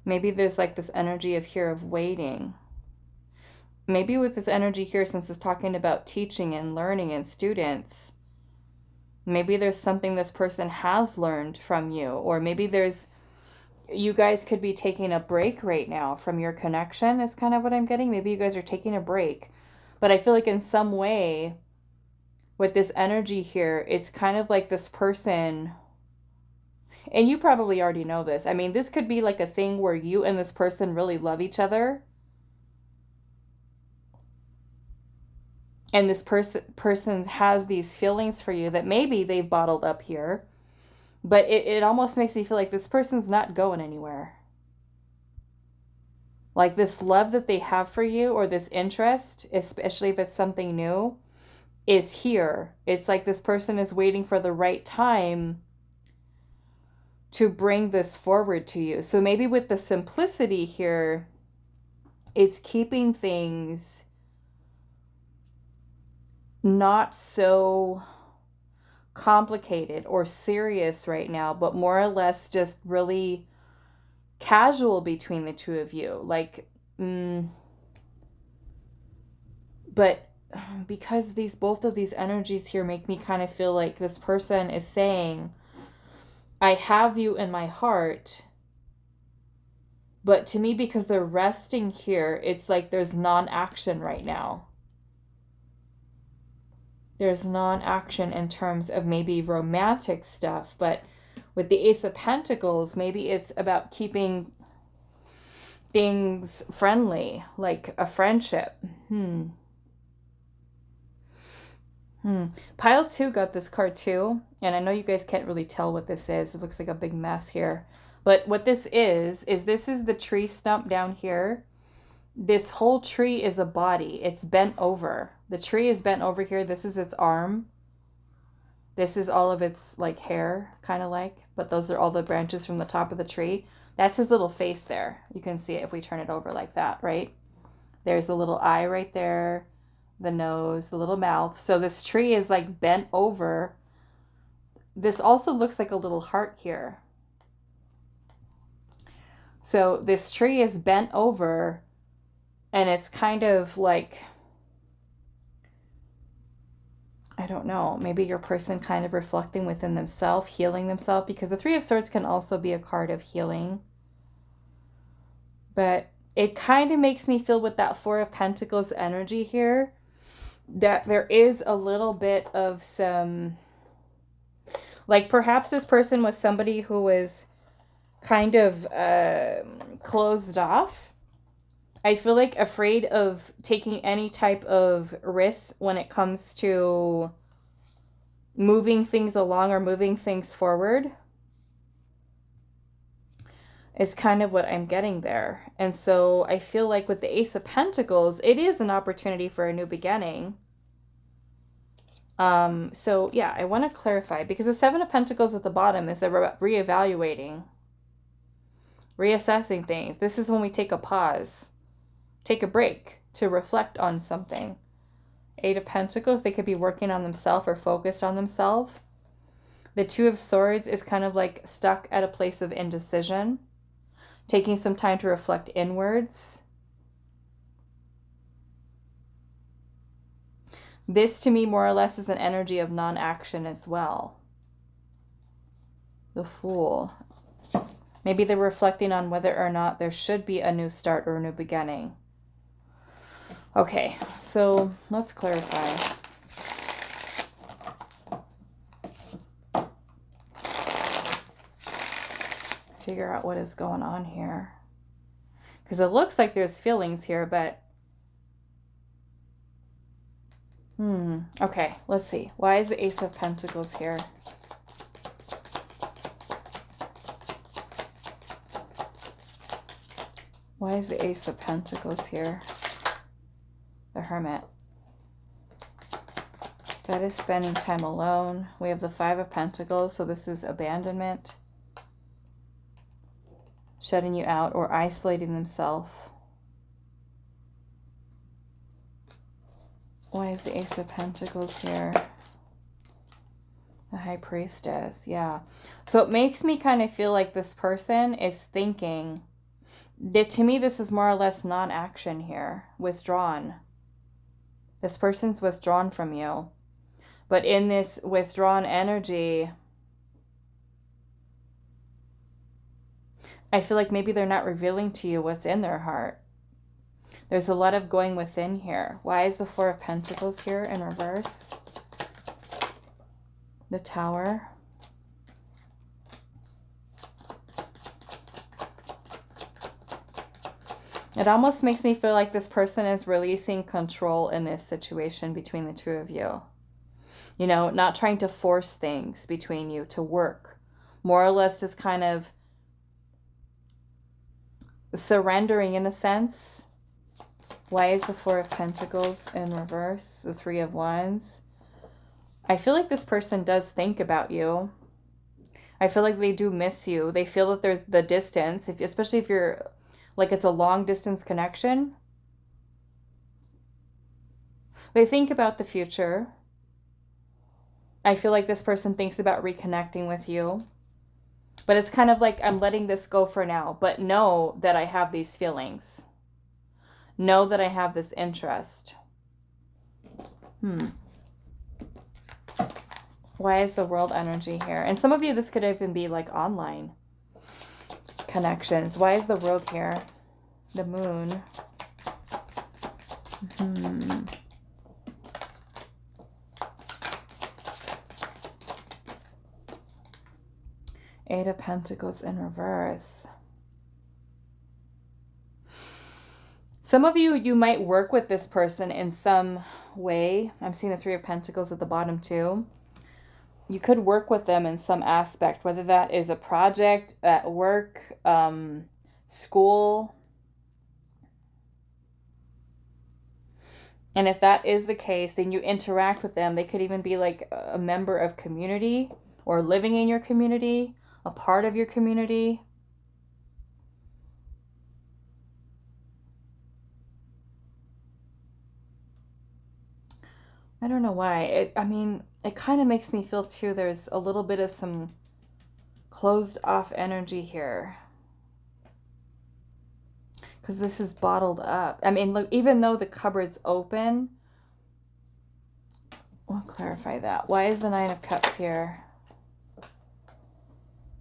Maybe there's like this energy of here of waiting. Maybe with this energy here, since it's talking about teaching and learning and students, maybe there's something this person has learned from you. Or maybe you guys could be taking a break right now from your connection is kind of what I'm getting. Maybe you guys are taking a break. But I feel like in some way, with this energy here, it's kind of like this person, and you probably already know this. I mean, this could be like a thing where you and this person really love each other. And this person has these feelings for you that maybe they've bottled up here. But it almost makes me feel like this person's not going anywhere. Like this love that they have for you, or this interest, especially if it's something new, is here. It's like this person is waiting for the right time to bring this forward to you. So maybe with the simplicity here, it's keeping things not so complicated or serious right now, but more or less just really casual between the two of you. Like, but because both of these energies here make me kind of feel like this person is saying, I have you in my heart. But to me, because they're resting here, it's like there's non-action right now. There's non-action in terms of maybe romantic stuff, but with the Ace of Pentacles, maybe it's about keeping things friendly, like a friendship. Pile 2 got this card too, and I know you guys can't really tell what this is. It looks like a big mess here. But what this is the tree stump down here. This whole tree is a body. It's bent over. The tree is bent over here. This is its arm. This is all of its like hair, kind of like. But those are all the branches from the top of the tree. That's his little face there. You can see it if we turn it over like that, right? There's a little eye right there. The nose, the little mouth. So this tree is like bent over. This also looks like a little heart here. So this tree is bent over. And it's kind of like, I don't know, maybe your person kind of reflecting within themselves, healing themselves, because the Three of Swords can also be a card of healing. But it kind of makes me feel with that Four of Pentacles energy here, that there is a little bit of some, like perhaps this person was somebody who was kind of closed off. I feel like afraid of taking any type of risk when it comes to moving things along or moving things forward is kind of what I'm getting there. And so I feel like with the Ace of Pentacles, it is an opportunity for a new beginning. So yeah, I want to clarify, because the Seven of Pentacles at the bottom is about reevaluating, reassessing things. This is when we take a pause. Take a break to reflect on something. Eight of Pentacles, they could be working on themselves or focused on themselves. The Two of Swords is kind of like stuck at a place of indecision, taking some time to reflect inwards. This to me more or less is an energy of non-action as well. The Fool. Maybe they're reflecting on whether or not there should be a new start or a new beginning. Okay, so let's clarify. Figure out what is going on here. Because it looks like there's feelings here, but... Okay, let's see. Why is the Ace of Pentacles here? Why is the Ace of Pentacles here? The Hermit. That is spending time alone. We have the Five of Pentacles, so this is abandonment. Shutting you out or isolating themselves. Why is the Ace of Pentacles here? The High Priestess, yeah. So it makes me kind of feel like this person is thinking that, to me, this is more or less non-action here. Withdrawn. This person's withdrawn from you. But in this withdrawn energy, I feel like maybe they're not revealing to you what's in their heart. There's a lot of going within here. Why is the Four of Pentacles here in reverse? The Tower. It almost makes me feel like this person is releasing control in this situation between the two of you. You know, not trying to force things between you to work. More or less just kind of surrendering in a sense. Why is the Four of Pentacles in reverse? The Three of Wands. I feel like this person does think about you. I feel like they do miss you. They feel that there's the distance, especially if you're like it's a long distance connection. They think about the future. I feel like this person thinks about reconnecting with you. But it's kind of like, I'm letting this go for now, but know that I have these feelings. Know that I have this interest. Why is the World energy here? And some of you, this could even be like online connections. Why is the World here? The Moon. Eight of Pentacles in reverse. Some of you, you might work with this person in some way. I'm seeing the Three of Pentacles at the bottom too. You could work with them in some aspect, whether that is a project at work, school. And if that is the case, then you interact with them. They could even be like a member of community or living in your community, a part of your community. I don't know why. I mean, it kind of makes me feel too, there's a little bit of some closed off energy here. Because this is bottled up. I mean, look, even though the cupboard's open, I'll clarify that. Why is the Nine of Cups here?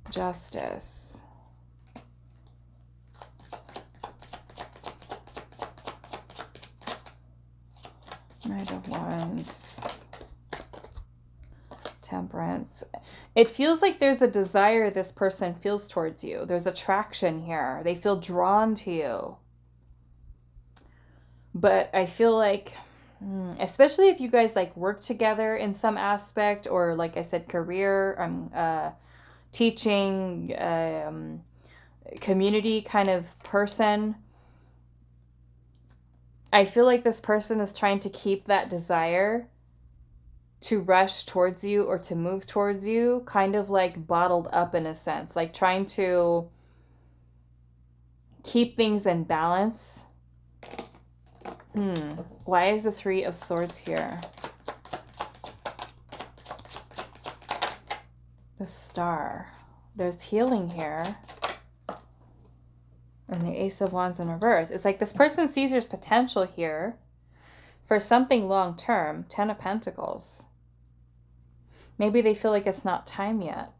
Justice. Knight of Wands. Temperance. It feels like there's a desire this person feels towards you. There's attraction here. They feel drawn to you. But I feel like, especially if you guys like work together in some aspect, or like I said, career, teaching, community kind of person, I feel like this person is trying to keep that desire to rush towards you or to move towards you kind of like bottled up in a sense, like trying to keep things in balance. Why is the Three of Swords here? The Star. There's healing here. And the Ace of Wands in reverse. It's like this person sees there's potential here for something long term. 10 of Pentacles. Maybe they feel like it's not time yet,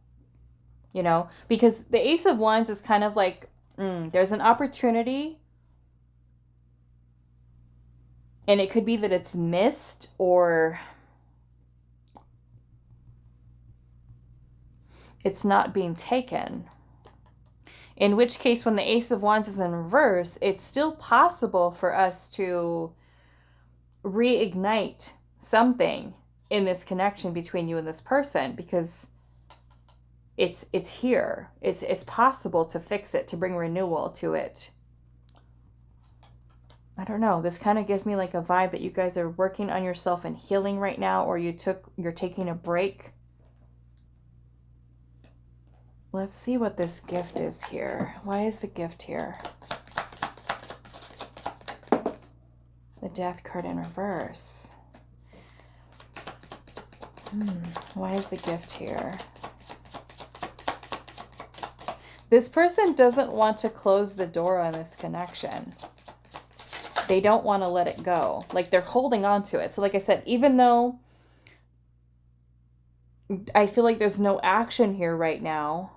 you know, because the Ace of Wands is kind of like, there's an opportunity, and it could be that it's missed, or it's not being taken. In which case, when the Ace of Wands is in reverse, it's still possible for us to reignite something in this connection between you and this person, because it's here. It's possible to fix it, to bring renewal to it. I don't know. This kind of gives me like a vibe that you guys are working on yourself and healing right now, or you're taking a break. Let's see what this gift is here. Why is the gift here? The Death card in reverse. Why is the gift here? This person doesn't want to close the door on this connection. They don't want to let it go. Like, they're holding on to it. So like I said, even though I feel like there's no action here right now,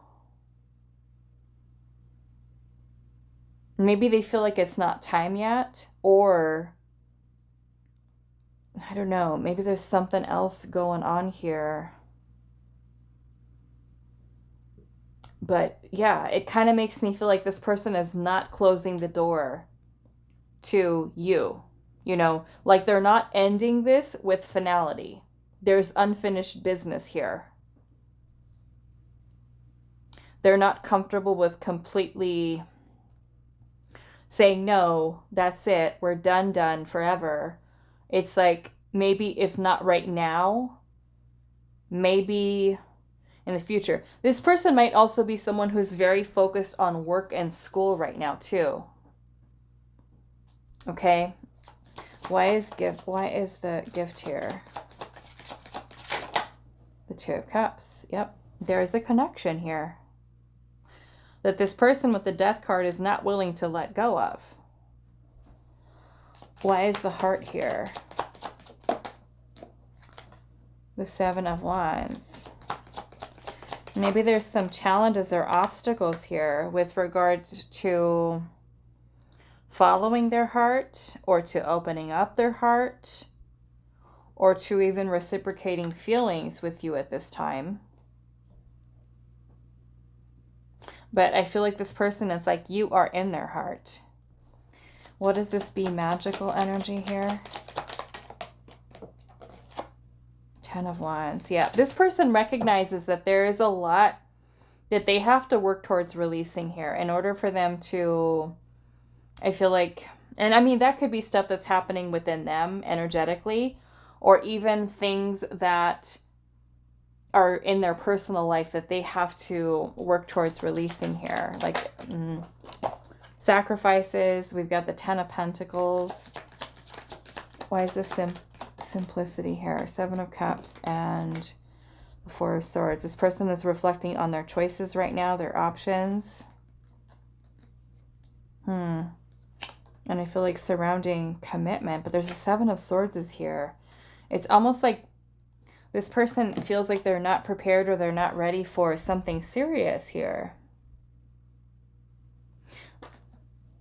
maybe they feel like it's not time yet, or I don't know, maybe there's something else going on here. But yeah, it kind of makes me feel like this person is not closing the door to you, you know, like they're not ending this with finality. There's unfinished business here. They're not comfortable with completely saying, no, that's it, we're done forever. It's like, maybe if not right now, maybe in the future. This person might also be someone who's very focused on work and school right now too. Okay, why is the gift here? The Two of Cups. Yep, there's the connection here that this person with the Death card is not willing to let go of. Why is the Heart here? The Seven of Wands. Maybe there's some challenges or obstacles here with regard to following their heart, or to opening up their heart, or to even reciprocating feelings with you at this time. But I feel like this person, it's like you are in their heart. What is this be magical energy here? Ten of Wands. Yeah, this person recognizes that there is a lot that they have to work towards releasing here in order for them to, I feel like, and I mean, that could be stuff that's happening within them energetically, or even things that are in their personal life that they have to work towards releasing here. Like sacrifices. We've got the Ten of Pentacles. Why is this simplicity here? Seven of Cups and the Four of Swords. This person is reflecting on their choices right now, their options. And I feel like surrounding commitment, but there's a Seven of Swords is here. It's almost like this person feels like they're not prepared, or they're not ready for something serious here.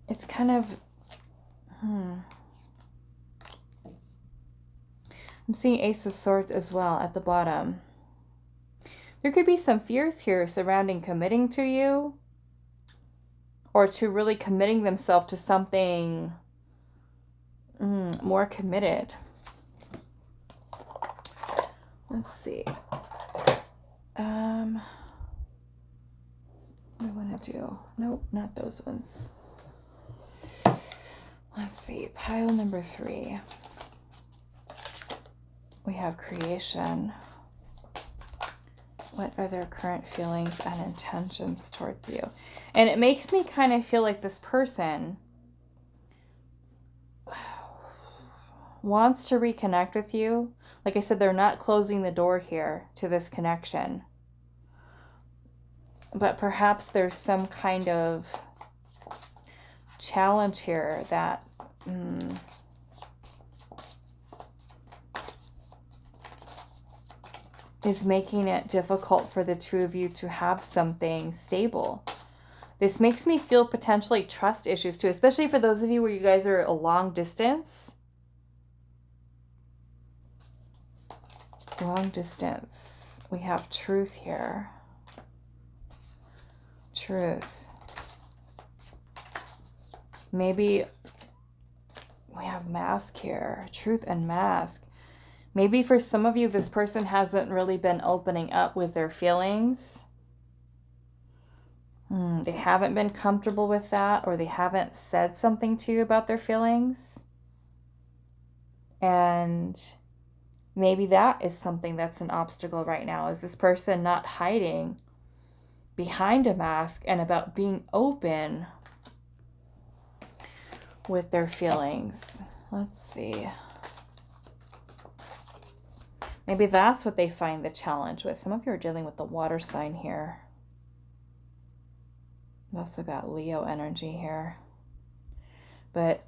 It's kind of, I'm seeing Ace of Swords as well at the bottom. There could be some fears here surrounding committing to you, or to really committing themselves to something more committed. Let's see. What do I want to do? Nope, not those ones. Let's see. Pile number 3. We have creation. What are their current feelings and intentions towards you? And it makes me kind of feel like this person wants to reconnect with you. Like I said, they're not closing the door here to this connection. But perhaps there's some kind of challenge here that is making it difficult for the two of you to have something stable. This makes me feel potentially trust issues too, especially for those of you where you guys are a long distance. Long distance. We have truth here. Truth. Maybe we have mask here. Truth and mask. Maybe for some of you, this person hasn't really been opening up with their feelings. They haven't been comfortable with that, or they haven't said something to you about their feelings. And maybe that is something that's an obstacle right now, is this person not hiding behind a mask and about being open with their feelings. Let's see. Maybe that's what they find the challenge with. Some of you are dealing with the water sign here. We also got Leo energy here. But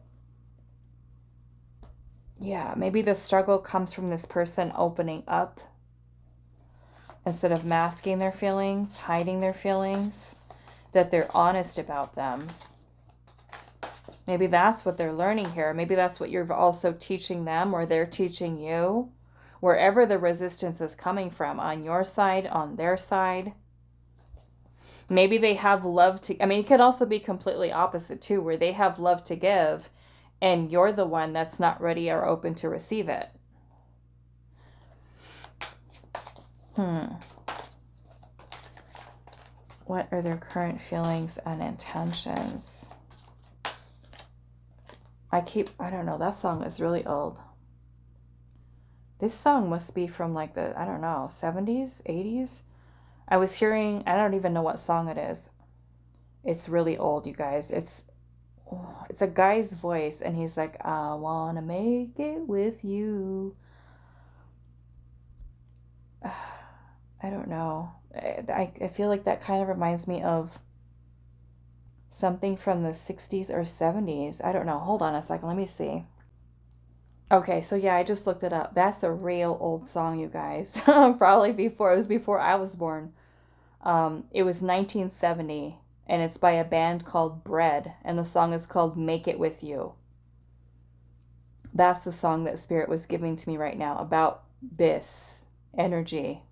yeah, maybe the struggle comes from this person opening up instead of masking their feelings, hiding their feelings, that they're honest about them. Maybe that's what they're learning here. Maybe that's what you're also teaching them, or they're teaching you. Wherever the resistance is coming from, on your side, on their side. Maybe they have love to, I mean, it could also be completely opposite too, where they have love to give and you're the one that's not ready or open to receive it. What are their current feelings and intentions? I don't know, that song is really old. This song must be from like the, I don't know, 70s, 80s? I was hearing, I don't even know what song it is. It's really old, you guys. It's a guy's voice, and he's like, I want to make it with you. I don't know. I feel like that kind of reminds me of something from the 60s or 70s. I don't know. Hold on a second. Let me see. Okay, so yeah, I just looked it up. That's a real old song, you guys. Probably it was before I was born. It was 1970, and it's by a band called Bread, and the song is called Make It With You. That's the song that Spirit was giving to me right now about this energy.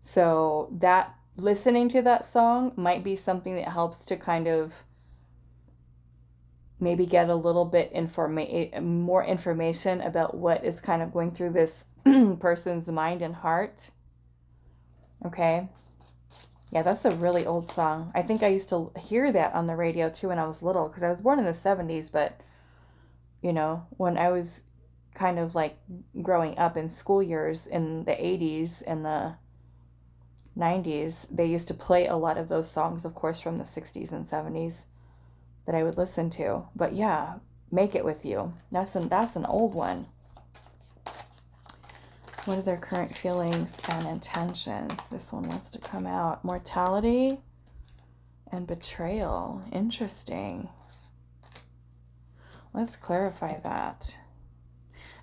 So that, listening to that song might be something that helps to kind of maybe get a little bit more information about what is kind of going through this person's mind and heart. Okay. Yeah, that's a really old song. I think I used to hear that on the radio too when I was little, because I was born in the 70s, but you know, when I was kind of like growing up in school years in the 80s and the 90s, they used to play a lot of those songs, of course, from the 60s and 70s that I would listen to. But yeah, Make It With You. That's an old one. What are their current feelings and intentions? This one wants to come out. Mortality and betrayal. Interesting. Let's clarify that.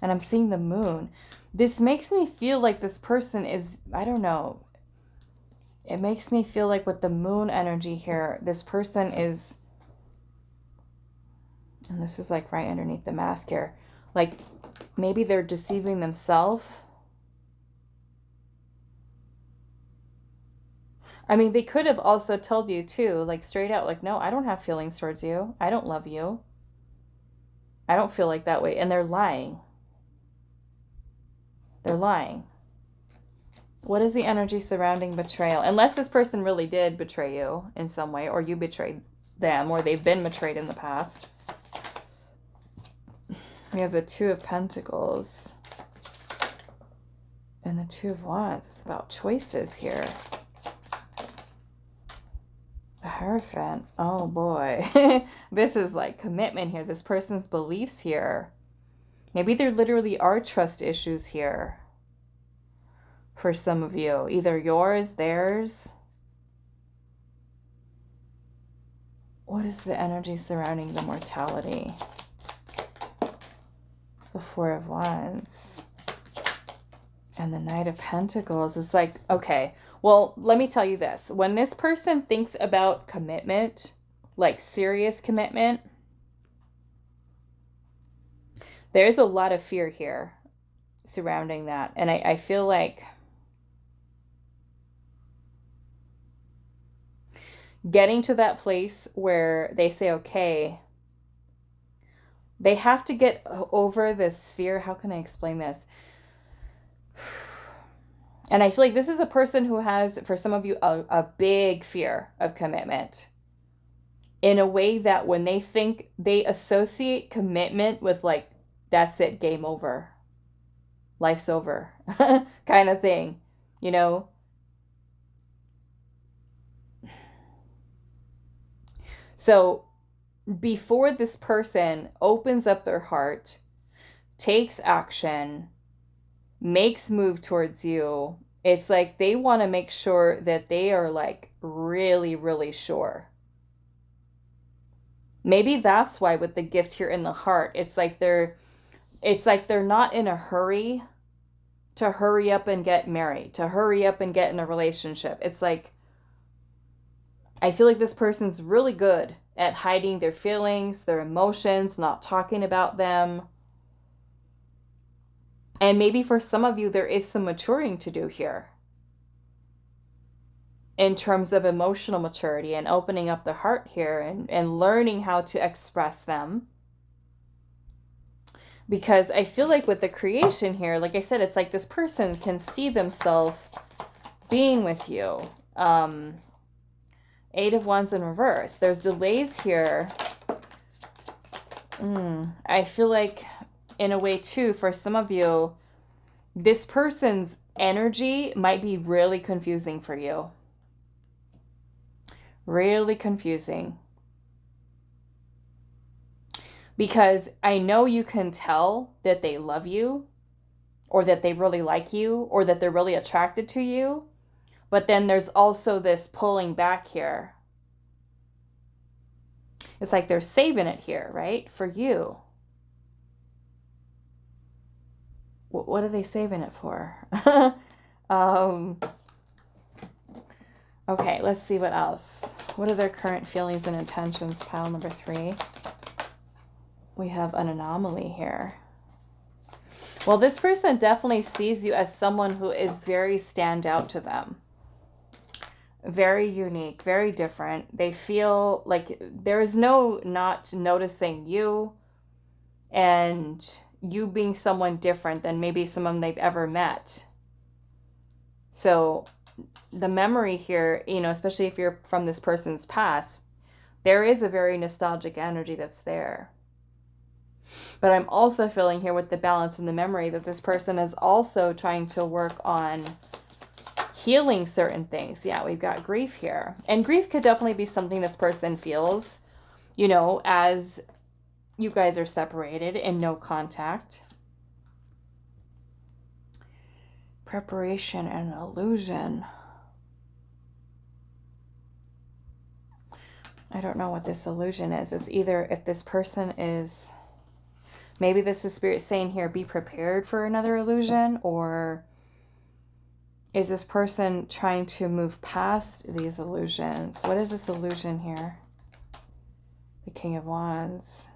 And I'm seeing the moon. This makes me feel like this person is, I don't know. It makes me feel like with the moon energy here, this person is, and this is like right underneath the mask here, like maybe they're deceiving themselves. I mean, they could have also told you too, like straight out, like, no, I don't have feelings towards you. I don't love you. I don't feel like that way. And they're lying. They're lying. What is the energy surrounding betrayal? Unless this person really did betray you in some way, or you betrayed them, or they've been betrayed in the past. We have the Two of Pentacles and the Two of Wands. It's about choices here. The Hierophant. Oh boy. This is like commitment here. This person's beliefs here. Maybe there literally are trust issues here for some of you. Either yours, theirs. What is the energy surrounding the mortality? The Four of Wands. And the Knight of Pentacles is like, okay, well, let me tell you this. When this person thinks about commitment, like serious commitment, there's a lot of fear here surrounding that. And I feel like getting to that place where they say, okay, they have to get over this fear. How can I explain this? And I feel like this is a person who has, for some of you, a big fear of commitment, in a way that when they think, they associate commitment with like, that's it, game over, life's over kind of thing, you know? So before this person opens up their heart, takes action, makes move towards you, it's like they want to make sure that they are like really, really sure. Maybe that's why with the gift here in the heart, it's like they're not in a hurry to hurry up and get married, to hurry up and get in a relationship. It's like, I feel like this person's really good at hiding their feelings, their emotions, not talking about them. And maybe for some of you, there is some maturing to do here in terms of emotional maturity and opening up the heart here and learning how to express them. Because I feel like with the creation here, like I said, it's like this person can see themselves being with you. Eight of Wands in reverse. There's delays here. I feel like in a way too, for some of you, this person's energy might be really confusing for you. Really confusing. Because I know you can tell that they love you, or that they really like you, or that they're really attracted to you. But then there's also this pulling back here. It's like they're saving it here, right? For you. What are they saving it for? Okay, let's see what else. What are their current feelings and intentions? Pile number 3. We have an anomaly here. Well, this person definitely sees you as someone who is very stand out to them. Very unique, very different. They feel like there is no not noticing you and you being someone different than maybe someone they've ever met. So the memory here, you know, especially if you're from this person's past, there is a very nostalgic energy that's there. But I'm also feeling here with the balance and the memory that this person is also trying to work on healing certain things. Yeah, we've got grief here. And grief could definitely be something this person feels, you know, as you guys are separated and no contact. Preparation and illusion. I don't know what this illusion is. It's either if this person is, maybe this is spirit saying here, be prepared for another illusion, or is this person trying to move past these illusions? What is this illusion here? The King of Wands.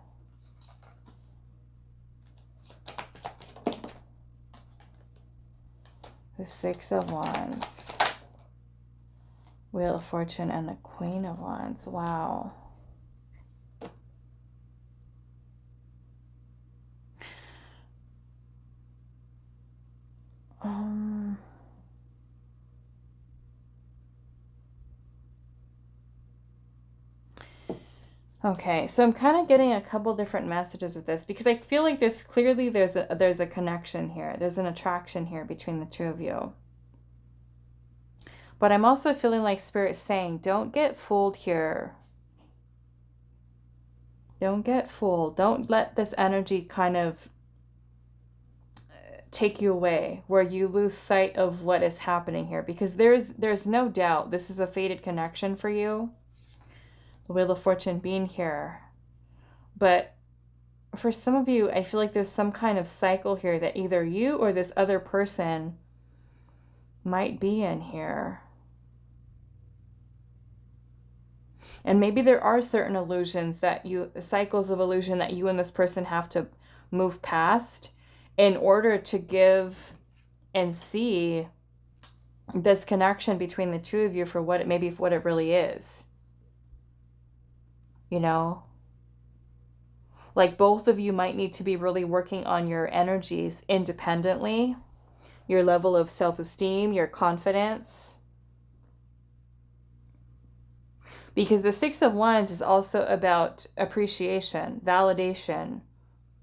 The Six of Wands. Wheel of Fortune and the Queen of Wands. Wow. Okay, so I'm kind of getting a couple different messages with this because I feel like there's a connection here. There's an attraction here between the two of you. But I'm also feeling like Spirit's saying, don't get fooled here. Don't get fooled. Don't let this energy kind of take you away where you lose sight of what is happening here, because there's no doubt this is a fated connection for you. The Wheel of Fortune being here. But for some of you, I feel like there's some kind of cycle here that either you or this other person might be in here. And maybe there are certain illusions that cycles of illusion that you and this person have to move past in order to give and see this connection between the two of you for what it really is. You know? Like both of you might need to be really working on your energies independently, your level of self-esteem, your confidence. Because the Six of Wands is also about appreciation, validation,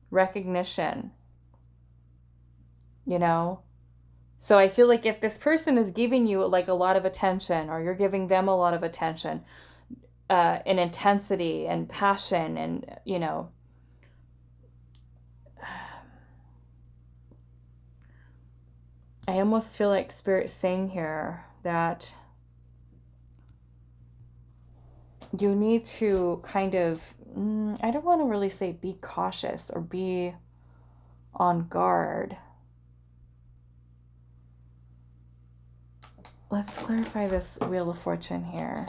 recognition, you know? So I feel like if this person is giving you like a lot of attention, or you're giving them a lot of attention, and intensity and passion and, you know, I almost feel like Spirit's saying here that you need to kind of, I don't want to really say be cautious or be on guard. Let's clarify this Wheel of Fortune here.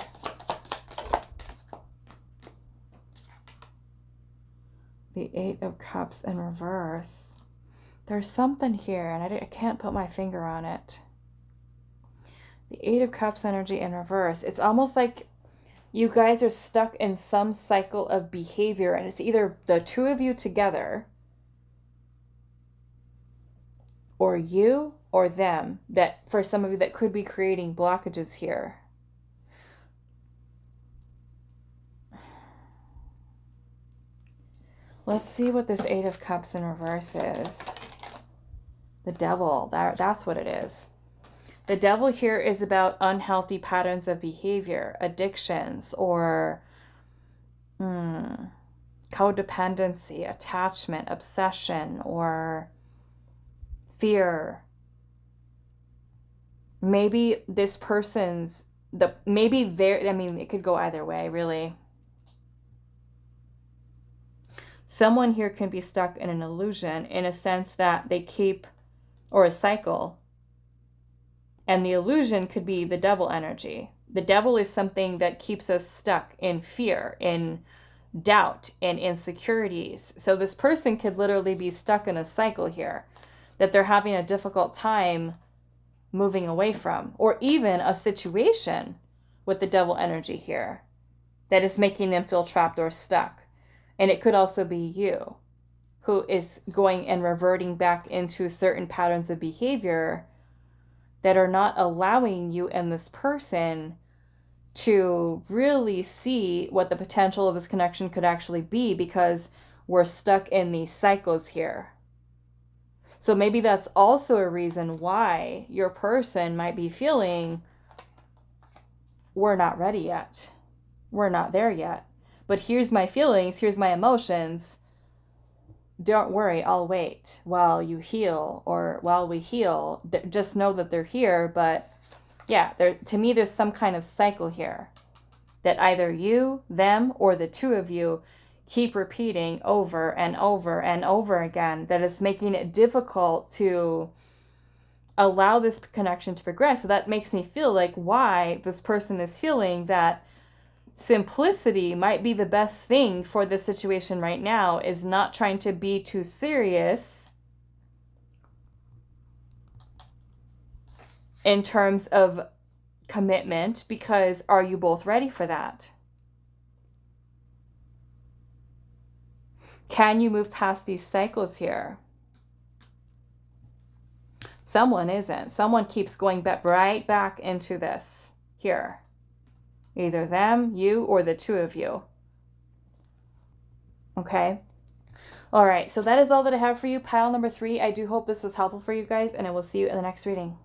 The Eight of Cups in reverse. There's something here, and I can't put my finger on it. The Eight of Cups energy in reverse. It's almost like you guys are stuck in some cycle of behavior, and it's either the two of you together, or you or them, that for some of you that could be creating blockages here. Let's see what this Eight of Cups in reverse is. The Devil, that's what it is. The Devil here is about unhealthy patterns of behavior, addictions, or codependency, attachment, obsession, or fear. Maybe this person's, it could go either way, really. Someone here can be stuck in an illusion in a sense that they keep, or a cycle. And the illusion could be the devil energy. The devil is something that keeps us stuck in fear, in doubt, in insecurities. So this person could literally be stuck in a cycle here that they're having a difficult time moving away from, or even a situation with the devil energy here that is making them feel trapped or stuck. And it could also be you who is going and reverting back into certain patterns of behavior that are not allowing you and this person to really see what the potential of this connection could actually be, because we're stuck in these cycles here. So maybe that's also a reason why your person might be feeling, we're not ready yet. We're not there yet. But here's my feelings, here's my emotions. Don't worry, I'll wait while you heal, or while we heal. Just know that they're here. But yeah, to me, there's some kind of cycle here that either you, them, or the two of you keep repeating over and over and over again, that is making it difficult to allow this connection to progress. So that makes me feel like why this person is feeling that simplicity might be the best thing for this situation right now, is not trying to be too serious in terms of commitment, because are you both ready for that? Can you move past these cycles here? Someone isn't. Someone keeps going right back into this here. Either them, you, or the two of you. Okay? All right, so that is all that I have for you. Pile number 3. I do hope this was helpful for you guys, and I will see you in the next reading.